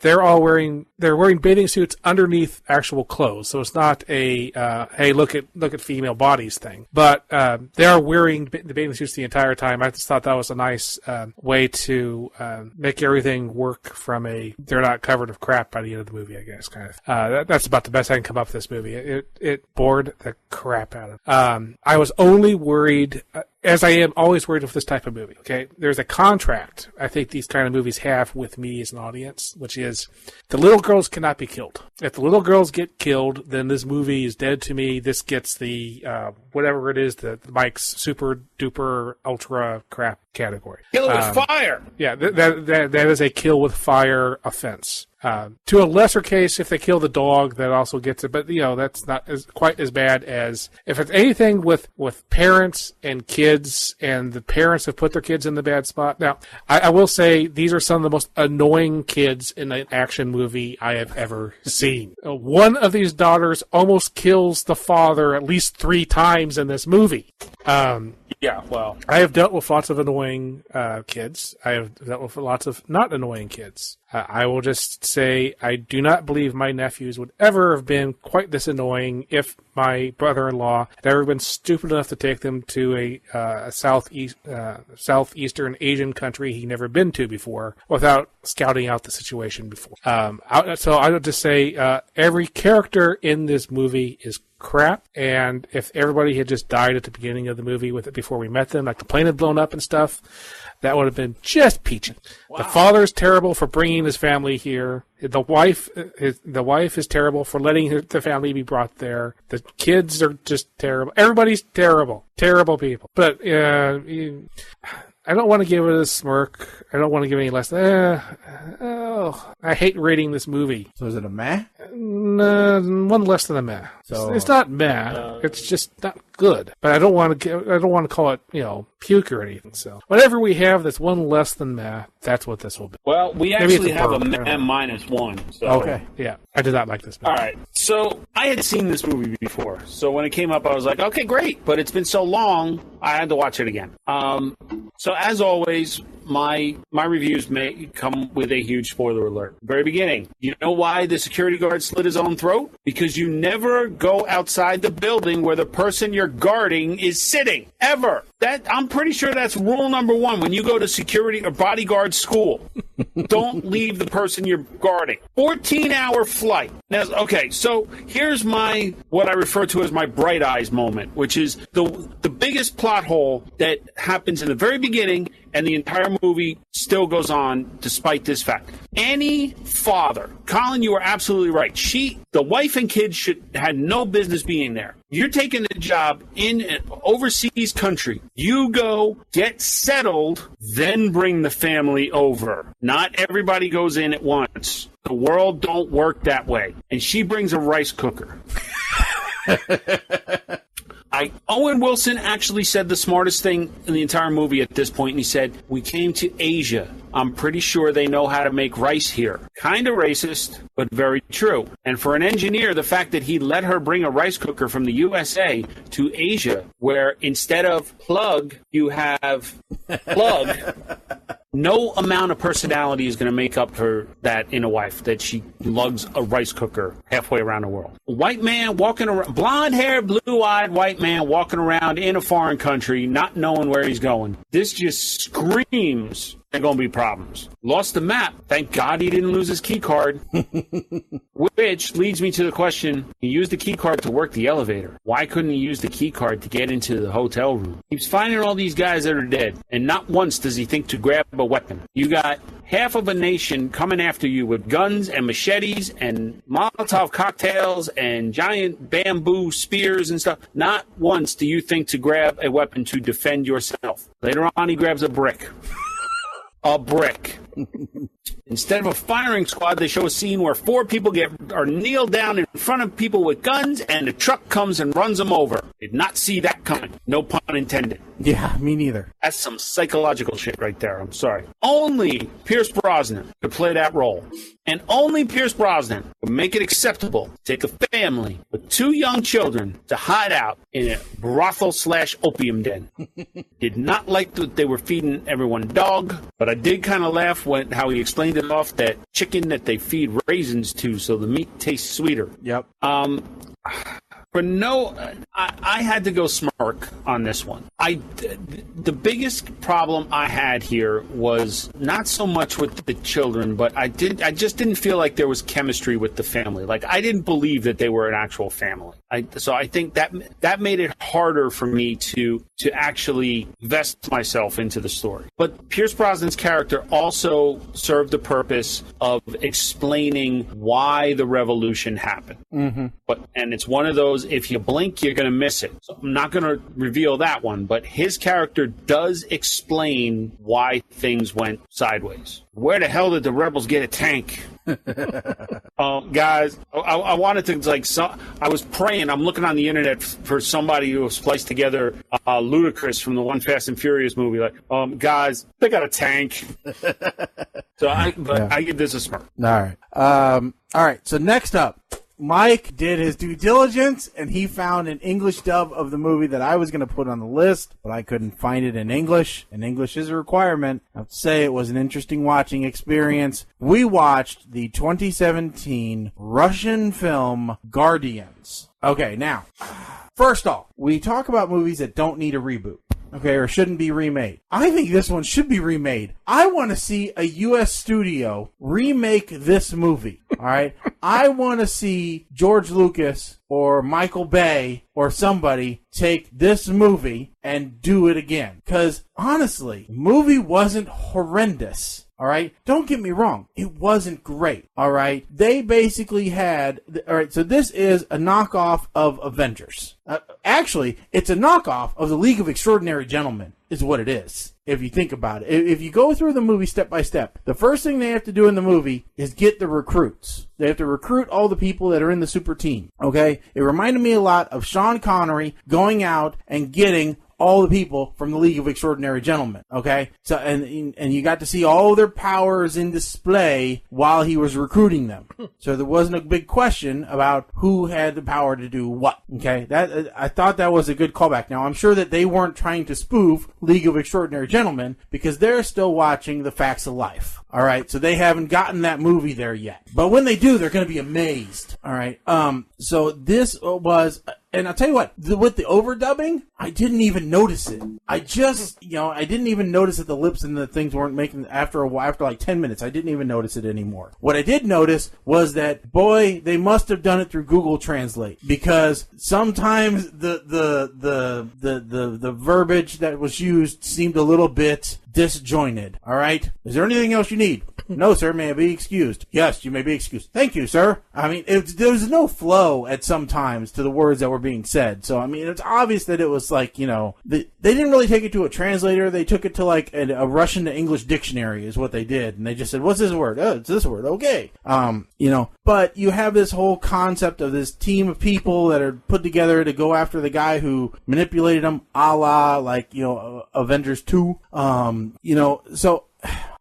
they're wearing bathing suits underneath actual clothes. So it's not a, hey, look at female bodies thing. But they are wearing the bathing suits the entire time. I just thought that was a nice way to make everything work from they're not covered with crap by the end of the movie, I guess, kind of. That's about the best I can come up with this movie. It bored the crap out of it. I was only worried as I am always worried with this type of movie, okay, there's a contract I think these kind of movies have with me as an audience, which is the little girls cannot be killed. If the little girls get killed, then this movie is dead to me. This gets the, whatever it is, the Mike's super duper ultra crap category. Kill it with fire! Yeah, that is a kill with fire offense. To a lesser case, if they kill the dog, that also gets it. But, that's not quite as bad as if it's anything with parents and kids, and the parents have put their kids in the bad spot. Now, I will say these are some of the most annoying kids in an action movie I have ever seen. One of these daughters almost kills the father at least 3 times in this movie. Yeah, well, I have dealt with lots of annoying kids. I have dealt with lots of not annoying kids. I will just say I do not believe my nephews would ever have been quite this annoying if my brother-in-law had ever been stupid enough to take them to a southeastern Asian country he'd never been to before without scouting out the situation before. So I would just say every character in this movie is crap, and if everybody had just died at the beginning of the movie with it before we met them, like the plane had blown up and stuff, that would have been just peachy. Wow. The father's terrible for bringing his family here. The wife is terrible for letting the family be brought there. The kids are just terrible. Everybody's terrible. Terrible people. But I don't want to give it a smirk. I don't want to give any less. I hate rating this movie. So is it a meh? One less than a meh. So it's not meh. It's just not good. But I don't want to call it puke or anything. So whatever we have that's one less than meh, that's what this will be. Well, we actually have a meh -1. So. Okay. Yeah, I did not like this movie. All right. So I had seen this movie before. So when it came up, I was like, okay, great. But it's been so long, I had to watch it again. So as always, my reviews may come with a huge spoiler alert. Very beginning. You know why the security guard slit his own throat? Because you never go outside the building where the person you're guarding is sitting. Ever. I'm pretty sure that's rule number 1 when you go to security or bodyguard school. Don't leave the person you're guarding. 14-hour flight. Now, okay, so here's what I refer to as my bright eyes moment, which is the biggest plot hole that happens in the very beginning, and the entire movie still goes on despite this fact. Any father, Colin, you are absolutely right. The wife and kids had no business being there. You're taking a job in an overseas country. You go, get settled, then bring the family over. Not everybody goes in at once. The world don't work that way. And she brings a rice cooker. Owen Wilson actually said the smartest thing in the entire movie at this point, and he said, "We came to Asia. I'm pretty sure they know how to make rice here." Kind of racist, but very true. And for an engineer, the fact that he let her bring a rice cooker from the USA to Asia, where instead of plug, you have plug, no amount of personality is going to make up for that in a wife, that she lugs a rice cooker halfway around the world. White man walking around, blonde-haired, blue-eyed white man walking around in a foreign country, not knowing where he's going. This just screams there are going to be problems. Lost the map. Thank God he didn't lose his key card. Which leads me to the question, he used the key card to work the elevator. Why couldn't he use the key card to get into the hotel room? He's finding all these guys that are dead, and not once does he think to grab a weapon. You got half of a nation coming after you with guns and machetes and Molotov cocktails and giant bamboo spears and stuff. Not once do you think to grab a weapon to defend yourself. Later on, he grabs a brick. A brick. Instead of a firing squad, they show a scene where 4 people are kneeled down in front of people with guns, and the truck comes and runs them over. Did not see that coming. No pun intended. Yeah, me neither. That's some psychological shit right there. I'm sorry. Only Pierce Brosnan could play that role. And only Pierce Brosnan would make it acceptable to take a family with 2 young children to hide out in a brothel/opium den. Did not like that they were feeding everyone dog, but I did kind of laugh when how he explained it off, that chicken that they feed raisins to so the meat tastes sweeter. Yep. But no, I had to go smirk on this one. The biggest problem I had here was not so much with the children, but I just didn't feel like there was chemistry with the family. Like, I didn't believe that they were an actual family. So I think that made it harder for me to to actually vest myself into the story. But Pierce Brosnan's character also served the purpose of explaining why the revolution happened. And it's one of those, if you blink, you're going to miss it. So I'm not going to reveal that one, but his character does explain why things went sideways. Where the hell did the rebels get a tank? Guys, I wanted to, I was praying. I'm looking on the internet for somebody who spliced together Ludacris from the one Fast and Furious movie. Guys, they got a tank. So I give this a smirk. All right. So next up, Mike did his due diligence, and he found an English dub of the movie that I was going to put on the list, but I couldn't find it in English, and English is a requirement. I have to say it was an interesting watching experience. We watched the 2017 Russian film Guardians. Okay, now, first off, we talk about movies that don't need a reboot. Okay, or shouldn't be remade. I think this one should be remade. I want to see a U.S. studio remake this movie, all right? I want to see George Lucas or Michael Bay or somebody take this movie and do it again. Because, honestly, the movie wasn't horrendous. All right. Don't get me wrong. It wasn't great. All right. They basically had. All right. So this is a knockoff of Avengers. Actually, it's a knockoff of the League of Extraordinary Gentlemen, is what it is. If you think about it, if you go through the movie step by step, the first thing they have to do in the movie is get the recruits. They have to recruit all the people that are in the super team. Okay. It reminded me a lot of Sean Connery going out and getting all the people from the League of Extraordinary Gentlemen, okay? So, and you got to see all their powers in display while he was recruiting them. So there wasn't a big question about who had the power to do what, okay? I thought that was a good callback. Now, I'm sure that they weren't trying to spoof League of Extraordinary Gentlemen because they're still watching The Facts of Life. All right, so they haven't gotten that movie there yet. But when they do, they're going to be amazed. All right, so this was, and I'll tell you what, with the overdubbing, I didn't even notice it. I didn't even notice that the lips and the things weren't making, after a while, after like 10 minutes, I didn't even notice it anymore. What I did notice was that, boy, they must have done it through Google Translate, because sometimes the verbiage that was used seemed a little bit disjointed. All right. Is there anything else you need? No, sir. May I be excused? Yes, you may be excused. Thank you, sir. I mean, there was no flow at some times to the words that were being said. So, I mean, it's obvious that it was like, they didn't really take it to a translator. They took it to like a Russian to English dictionary is what they did. And they just said, what's this word? Oh, it's this word. Okay. But you have this whole concept of this team of people that are put together to go after the guy who manipulated them, a la like, Avengers 2. So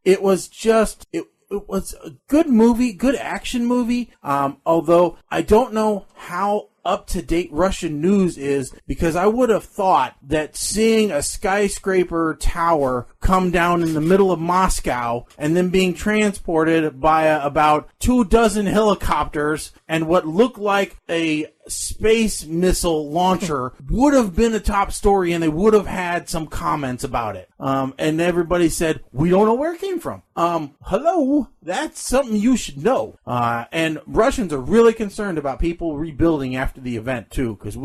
it was just, it was a good movie, good action movie. Although I don't know how up-to-date Russian news is, because I would have thought that seeing a skyscraper tower come down in the middle of Moscow and then being transported by about 24 helicopters and what looked like a space missile launcher would have been a top story, and they would have had some comments about it. And everybody said, we don't know where it came from. Hello? That's something you should know. And Russians are really concerned about people rebuilding after the event, too, because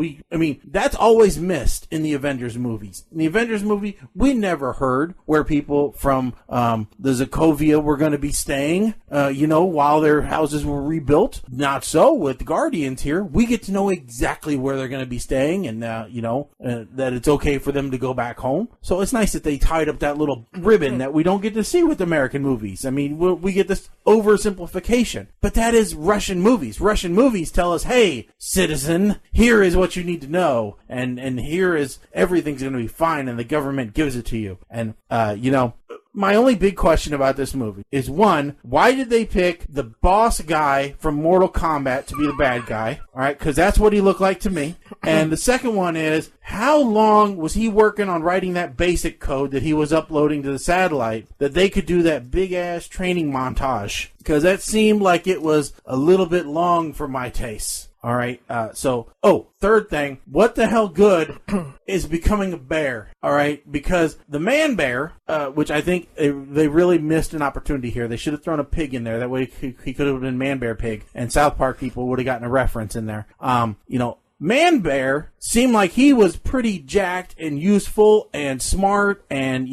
that's always missed in the Avengers movies. In the Avengers movie, we never heard where people from the Sokovia were going to be staying, while their houses were rebuilt. Not so with the Guardians here. We get to know exactly where they're going to be staying, and that it's okay for them to go back home. So it's nice that they tied up that little ribbon that we don't get to see with American movies. I mean, we get this oversimplification, but that is Russian movies. Russian movies tell us, hey, citizen, here is what you need to know, and here is everything's going to be fine, and the government gives it to you. And my only big question about this movie is, one, why did they pick the boss guy from Mortal Kombat to be the bad guy? All right, because that's what he looked like to me. And the second one is, how long was he working on writing that basic code that he was uploading to the satellite that they could do that big-ass training montage? Because that seemed like it was a little bit long for my tastes. All right. Third thing, what the hell good is becoming a bear? All right. Because the man bear, which I think they really missed an opportunity here. They should have thrown a pig in there. That way he could have been man bear pig, and South Park people would have gotten a reference in there. Man Bear seemed like he was pretty jacked and useful and smart and,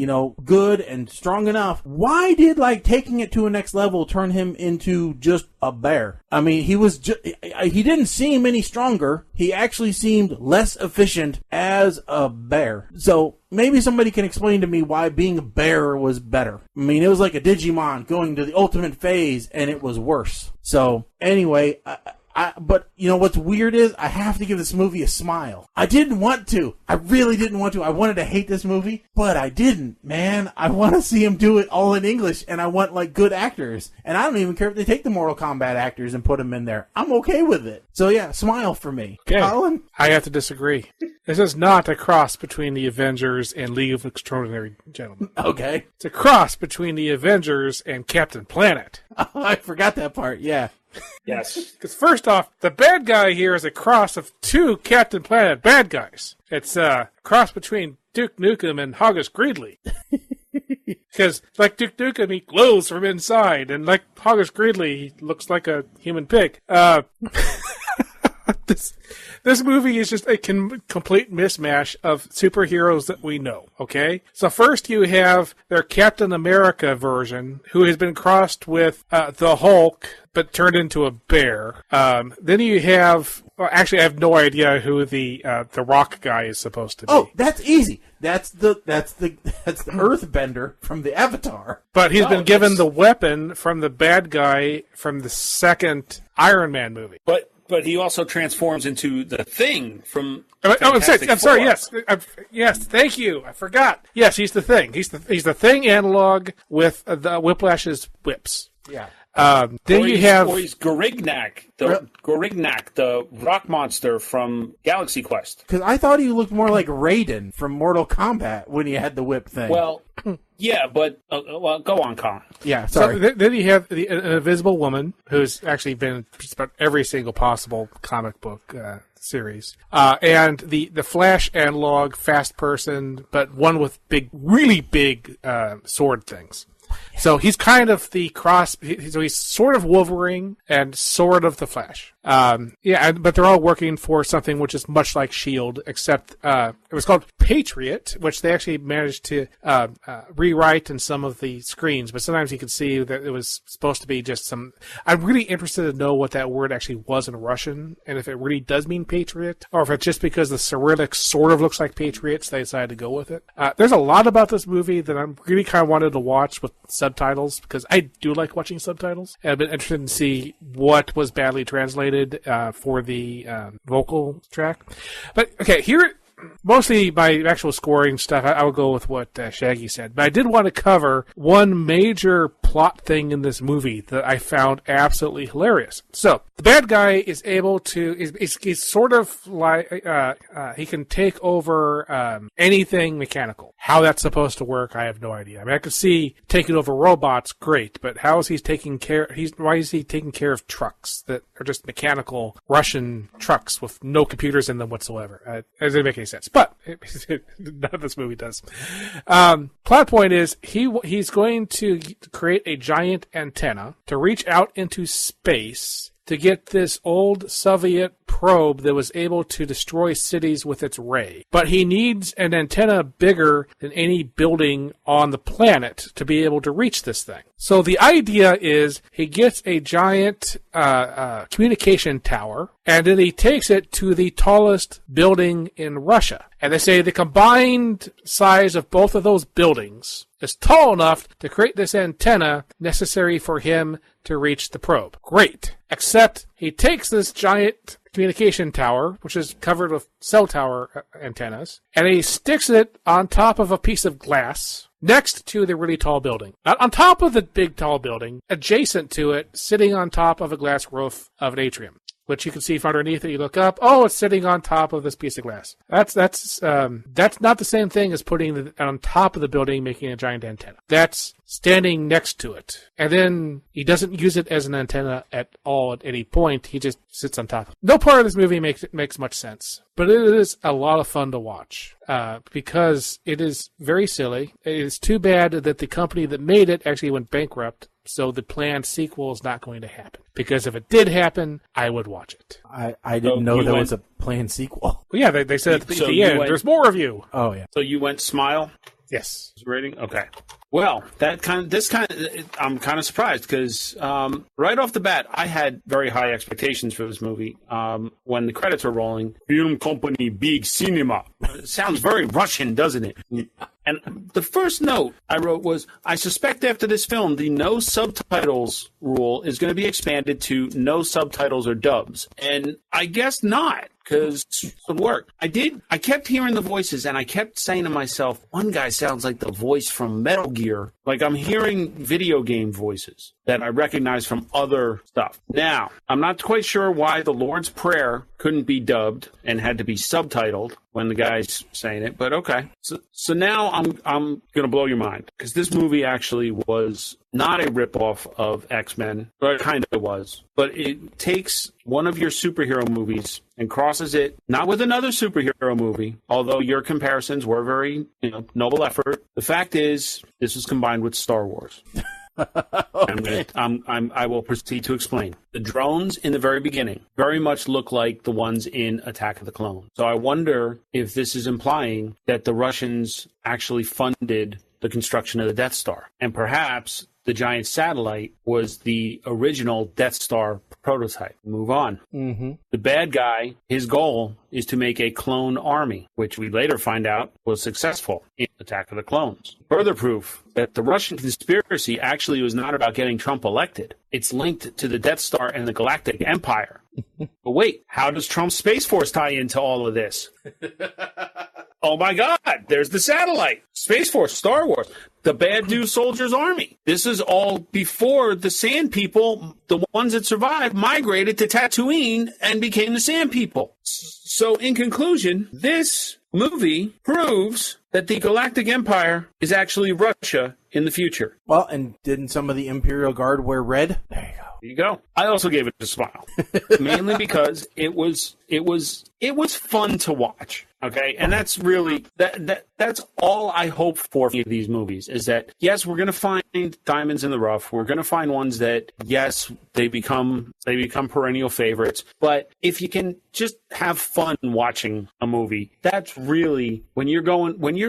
good and strong enough. Why did, taking it to a next level turn him into just a bear? I mean, he didn't seem any stronger. He actually seemed less efficient as a bear. So maybe somebody can explain to me why being a bear was better. I mean, it was like a Digimon going to the ultimate phase, and it was worse. So anyway, but what's weird is I have to give this movie a smile. I didn't want to. I really didn't want to. I wanted to hate this movie, but I didn't, man. I want to see him do it all in English, and I want good actors. And I don't even care if they take the Mortal Kombat actors and put them in there. I'm okay with it. So yeah, smile for me. Okay. Colin? I have to disagree. This is not a cross between the Avengers and League of Extraordinary Gentlemen. Okay. It's a cross between the Avengers and Captain Planet. Oh, I forgot that part, yeah. Yes. Because first off, the bad guy here is a cross of two Captain Planet bad guys. It's a cross between Duke Nukem and Hoggus Greedley. Because, like Duke Nukem, he glows from inside, and like Hoggus Greedley, he looks like a human pig. This movie is just a complete mismatch of superheroes that we know, okay? So first you have their Captain America version, who has been crossed with the Hulk, but turned into a bear. Then you have... Well, actually, I have no idea who the Rock guy is supposed to be. Oh, that's easy. That's the Earthbender from the Avatar. But he's been given the weapon from the bad guy from the second Iron Man movie. But he also transforms into the Thing from. I'm sorry. Yes. Thank you. I forgot. Yes, he's the Thing. He's the Thing analog with the Whiplash's whips. Yeah. Then you have he's Gorignac, the rock monster from Galaxy Quest. Because I thought he looked more like Raiden from Mortal Kombat when he had the whip thing. Well, yeah, but go on, Colin. Yeah, sorry. So then you have an Invisible Woman, who's actually been in just about every single possible comic book series, and the Flash analog, fast person, but one with really big sword things. So he's kind of the cross. So he's sort of Wolverine and sort of the Flash. But they're all working for something which is much like S.H.I.E.L.D., except it was called Patriot, which they actually managed to rewrite in some of the screens. But sometimes you can see that it was supposed to be just some... I'm really interested to know what that word actually was in Russian, and if it really does mean Patriot, or if it's just because the Cyrillic sort of looks like Patriots, they decided to go with it. There's a lot about this movie that I'm really kind of wanted to watch with subtitles, because I do like watching subtitles. And I've been interested to see what was badly translated for the vocal track. But, okay, here... Mostly by actual scoring stuff, I will go with what Shaggy said. But I did want to cover one major plot thing in this movie that I found absolutely hilarious. So, the bad guy is able to... He's sort of like... he can take over anything mechanical. How that's supposed to work, I have no idea. I mean, I could see taking over robots, great. But how is he taking care... Why is he taking care of trucks that are just mechanical Russian trucks with no computers in them whatsoever? It doesn't make any sense. But none of this movie does. Plot point is he's going to create a giant antenna to reach out into space to get this old Soviet probe that was able to destroy cities with its ray. But he needs an antenna bigger than any building on the planet to be able to reach this thing. So the idea is he gets a giant communication tower, and then he takes it to the tallest building in Russia. And they say the combined size of both of those buildings is tall enough to create this antenna necessary for him to reach the probe. Great. Except he takes this giant communication tower, which is covered with cell tower antennas, and he sticks it on top of a piece of glass next to the really tall building. Not on top of the big tall building, adjacent to it, sitting on top of a glass roof of an atrium, which you can see from underneath it. You look up, oh, it's sitting on top of this piece of glass. That's not the same thing as putting it on top of the building, making a giant antenna. That's standing next to it. And then he doesn't use it as an antenna at all at any point. He just sits on top. No part of this movie makes much sense. But it is a lot of fun to watch because it is very silly. It is too bad that the company that made it actually went bankrupt So the planned sequel is not going to happen. Because if it did happen, I would watch it. I didn't know there was a planned sequel. Well, yeah, they said at the end, there's more of you. Oh, yeah. So you went Smile? Yes. Rating? Okay. Well, I'm kind of surprised because right off the bat, I had very high expectations for this movie. When the credits were rolling, Film Company Big Cinema. It sounds very Russian, doesn't it? And the first note I wrote was, I suspect after this film, the no subtitles rule is going to be expanded to no subtitles or dubs. And I guess not, because it would work. I kept hearing the voices, and I kept saying to myself, one guy sounds like the voice from Metal Gear. Like I'm hearing video game voices that I recognize from other stuff. Now, I'm not quite sure why the Lord's Prayer couldn't be dubbed and had to be subtitled when the guy's saying it, but okay. So now I'm going to blow your mind, because this movie actually was not a ripoff of X-Men, but it kind of was. But it takes one of your superhero movies and crosses it, not with another superhero movie, although your comparisons were very, noble effort. The fact is, this was combined with Star Wars. Okay. I will proceed to explain. The drones in the very beginning very much look like the ones in Attack of the Clones. So I wonder if this is implying that the Russians actually funded the construction of the Death Star. And perhaps the giant satellite was the original Death Star prototype. Move on. Mm-hmm. The bad guy, his goal is to make a clone army, which we later find out was successful in Attack of the Clones. Further proof that the Russian conspiracy actually was not about getting Trump elected. It's linked to the Death Star and the Galactic Empire. But wait, how does Trump's Space Force tie into all of this? Oh my God, there's the satellite. Space Force, Star Wars, the bad news soldiers army. This is all before the Sand People, the ones that survived, migrated to Tatooine and became the Sand People. So in conclusion, this movie proves that the Galactic Empire is actually Russia in the future. Well, and didn't some of the Imperial Guard wear red? There you go. There you go. I also gave it a smile, mainly because it was fun to watch. Okay, and that's really that's all I hope for these movies, is that yes, we're going to find diamonds in the rough. We're going to find ones that yes, they become perennial favorites. But if you can just have fun watching a movie, that's really when you're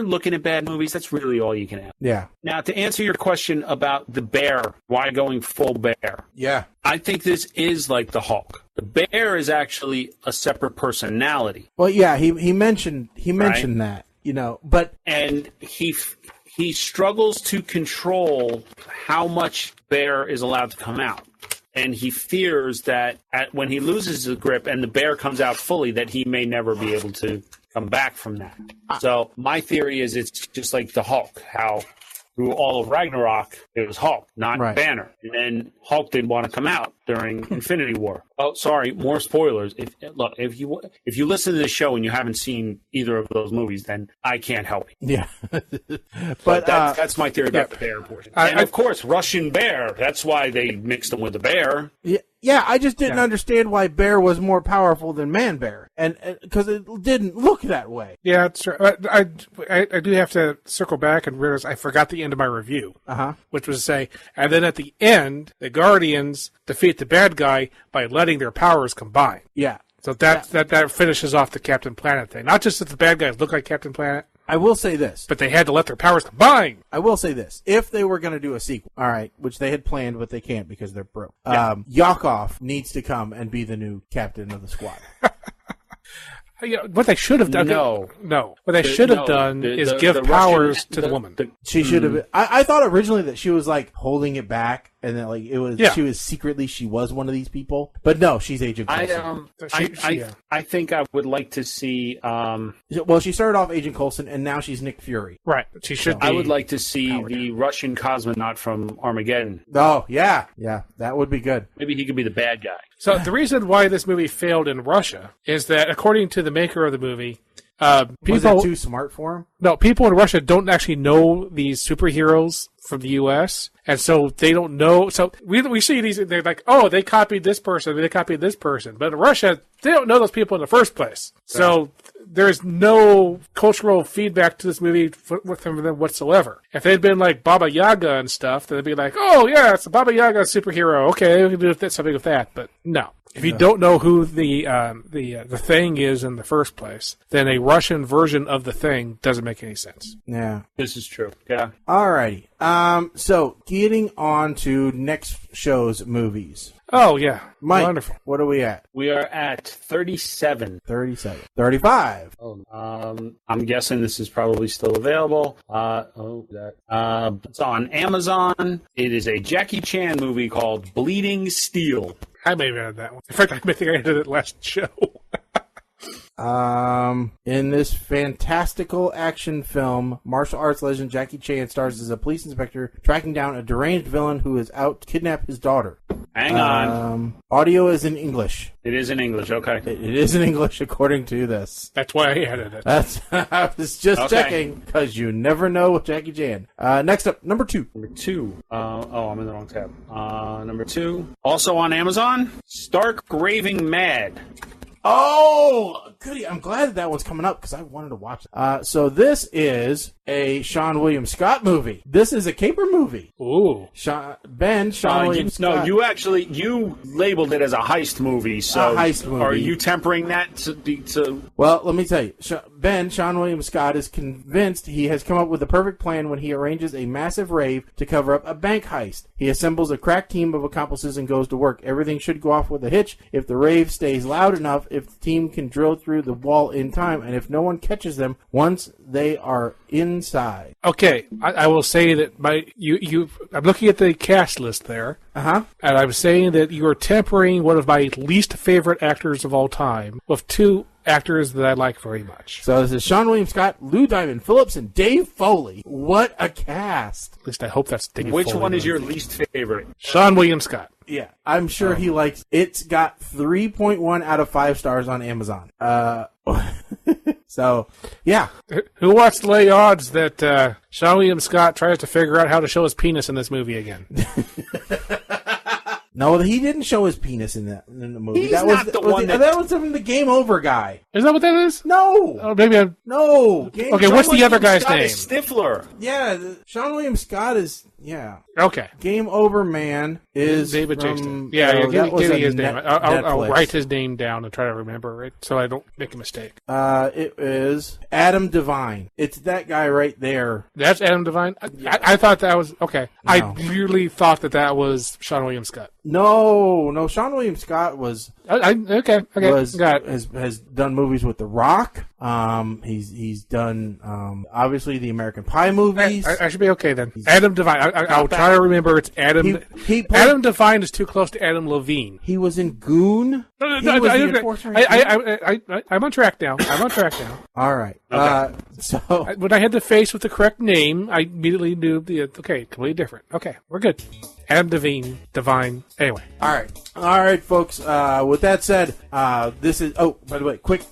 looking at bad movies, that's really all you can have. Yeah. Now, to answer your question about the bear, why going full bear? Yeah. I think this is like the Hulk. The bear is actually a separate personality. Well, yeah, he mentioned right? that, but and he struggles to control how much bear is allowed to come out. And he fears that when he loses the grip and the bear comes out fully, that he may never be able to come back from that. So my theory is it's just like the Hulk, how through all of Ragnarok, it was Hulk, not right. Banner. And then Hulk didn't want to come out during Infinity War. Oh, sorry, more spoilers. If you listen to this show and you haven't seen either of those movies, then I can't help you. Yeah. but that's my theory about the bear portion. And of course, Russian bear. That's why they mixed them with the bear. Yeah, I just didn't understand why bear was more powerful than man bear, and because it didn't look that way. Yeah, it's true. I do have to circle back and realize I forgot the end of my review, which was to say, and then at the end, the Guardians defeat the bad guy by letting their powers combine. Yeah. So that finishes off the Captain Planet thing. Not just that the bad guys look like Captain Planet. I will say this. But they had to let their powers combine. I will say this. If they were going to do a sequel, all right, which they had planned, but they can't because they're broke, Yakov needs to come and be the new captain of the squad. What they should have done... No. What they should have done is give powers to the woman. She should have been... I thought originally that she was, like, holding it back, and that, like, it was... Yeah. She was secretly... She was one of these people. But no, she's Agent Coulson. I think I would like to see... Well, she started off Agent Coulson, and now she's Nick Fury. Right. She should be... I would like to see the Russian cosmonaut from Armageddon. Oh, yeah. Yeah, that would be good. Maybe he could be the bad guy. So the reason why this movie failed in Russia is that, according to the maker of the movie, was it too smart for him? No, people in Russia don't actually know these superheroes from the U.S., and so they don't know. So we see these, they're like, oh, they copied this person, they copied this person. But in Russia, they don't know those people in the first place. So there's no cultural feedback to this movie from them whatsoever. If they'd been like Baba Yaga and stuff, then they'd be like, oh, yeah, it's a Baba Yaga superhero. Okay, we can do something with that. But no. If you don't know who the Thing is in the first place, then a Russian version of the Thing doesn't make any sense. Yeah. This is true. Yeah. Alrighty. So getting on to next show's movies. Oh, yeah. Mike, wonderful. What are we at? We are at 37. 37. 35. I'm guessing this is probably still available. It's on Amazon. It is a Jackie Chan movie called Bleeding Steel. I may have had that one. In fact, I think I did it last show. In this fantastical action film, martial arts legend Jackie Chan stars as a police inspector tracking down a deranged villain who is out to kidnap his daughter. Hang on. Audio is in English. It is in English, okay. It is in English according to this. That's why I added it. I was just checking, because you never know with Jackie Chan. Next up, number 2. Number 2. I'm in the wrong tab. Number 2. Also on Amazon, Stark Raving Mad. Oh, goody. I'm glad that one's coming up because I wanted to watch it. So this is a Sean William Scott movie. This is a caper movie. Ooh. Sean William Scott. No, you labeled it as a heist movie. So a heist movie. Are you tempering that to... Well, let me tell you. Sean William Scott is convinced he has come up with the perfect plan when he arranges a massive rave to cover up a bank heist. He assembles a crack team of accomplices and goes to work. Everything should go off with a hitch if the rave stays loud enough, if the team can drill through the wall in time, and if no one catches them once they are inside. Okay, I will say that I'm looking at the cast list there, and I'm saying that you are tempering one of my least favorite actors of all time with two actors that I like very much. So this is Sean William Scott, Lou Diamond Phillips, and Dave Foley. What a cast! At least I hope that's Dave Foley. Which one is your least favorite? Sean William Scott. Yeah, I'm sure he likes. It's got 3.1 out of 5 stars on Amazon. So, yeah. Who wants to lay odds that Sean William Scott tries to figure out how to show his penis in this movie again? No, he didn't show his penis in the movie. That was from the Game Over guy. Is that what that is? No. Oh, maybe I'm... No. Okay, what's the other guy's name? Stifler. Yeah, Sean William Scott is... Yeah. Okay. Game Over Man is David from... Jason. Yeah, give me his name. I'll write his name down and try to remember it so I don't make a mistake. It is Adam Devine. It's that guy right there. That's Adam Devine? Yeah. I thought that was... Okay. No. I really thought that was Sean William Scott. No. Sean William Scott was... Okay. Got it. Has done movies with The Rock. He's done obviously the American Pie movies. I should be okay then. Adam Devine. I'll try to remember. It's Adam. Adam Devine is too close to Adam Levine. He was in Goon. I'm on track now. All right. Okay. So when I had the face with the correct name, I immediately knew completely different. Okay, we're good. Adam Devine. Anyway. All right, folks. With that said, this is. Oh, by the way, quick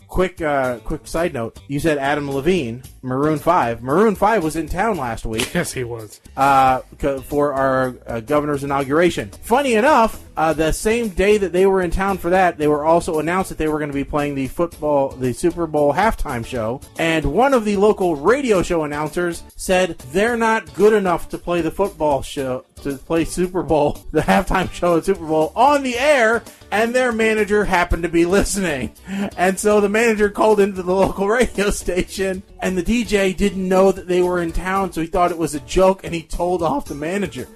side note. You said Adam Levine, Maroon 5. Maroon 5 was in town last week. Yes, he was. For our governor's inauguration. Funny enough, the same day that they were in town for that, they were also announced that they were going to be playing the Super Bowl halftime show. And one of the local radio show announcers said they're not good enough to play the football show, to play Super Bowl, the halftime show at Super Bowl on the air, and their manager happened to be listening. And so the manager called into the local radio station, and the DJ didn't know that they were in town, so he thought it was a joke, and he told off the manager.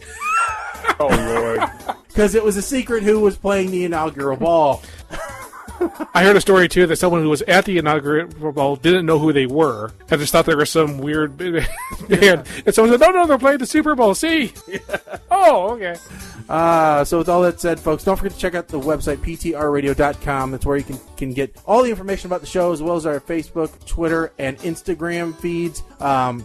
Oh, Lord. Because it was a secret who was playing the inaugural ball. I heard a story, too, that someone who was at the inaugural ball didn't know who they were. I just thought they were some weird band. And someone said, no, they're playing the Super Bowl. See? Yeah. Oh, okay. So with all that said, folks, don't forget to check out the website, ptrradio.com. That's where you can can get all the information about the show as well as our Facebook, Twitter, and Instagram feeds.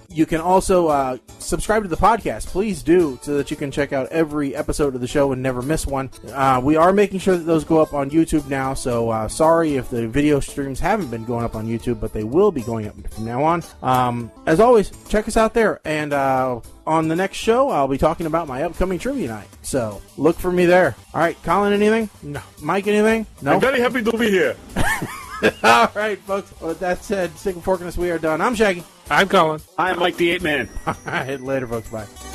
You can also subscribe to the podcast. Please do, so that you can check out every episode of the show and never miss one. We are making sure that those go up on YouTube now, so sorry if the video streams haven't been going up on YouTube, but they will be going up from now on. As always, check us out there, and on the next show, I'll be talking about my upcoming trivia night. So look for me there. All right, Colin, anything? No. Mike, anything? No. I'm very happy to be here. All right, folks. Well, with that said, stick a fork in us. We are done. I'm Shaggy. I'm Colin. I'm Mike the 8 Man. All right, later, folks. Bye.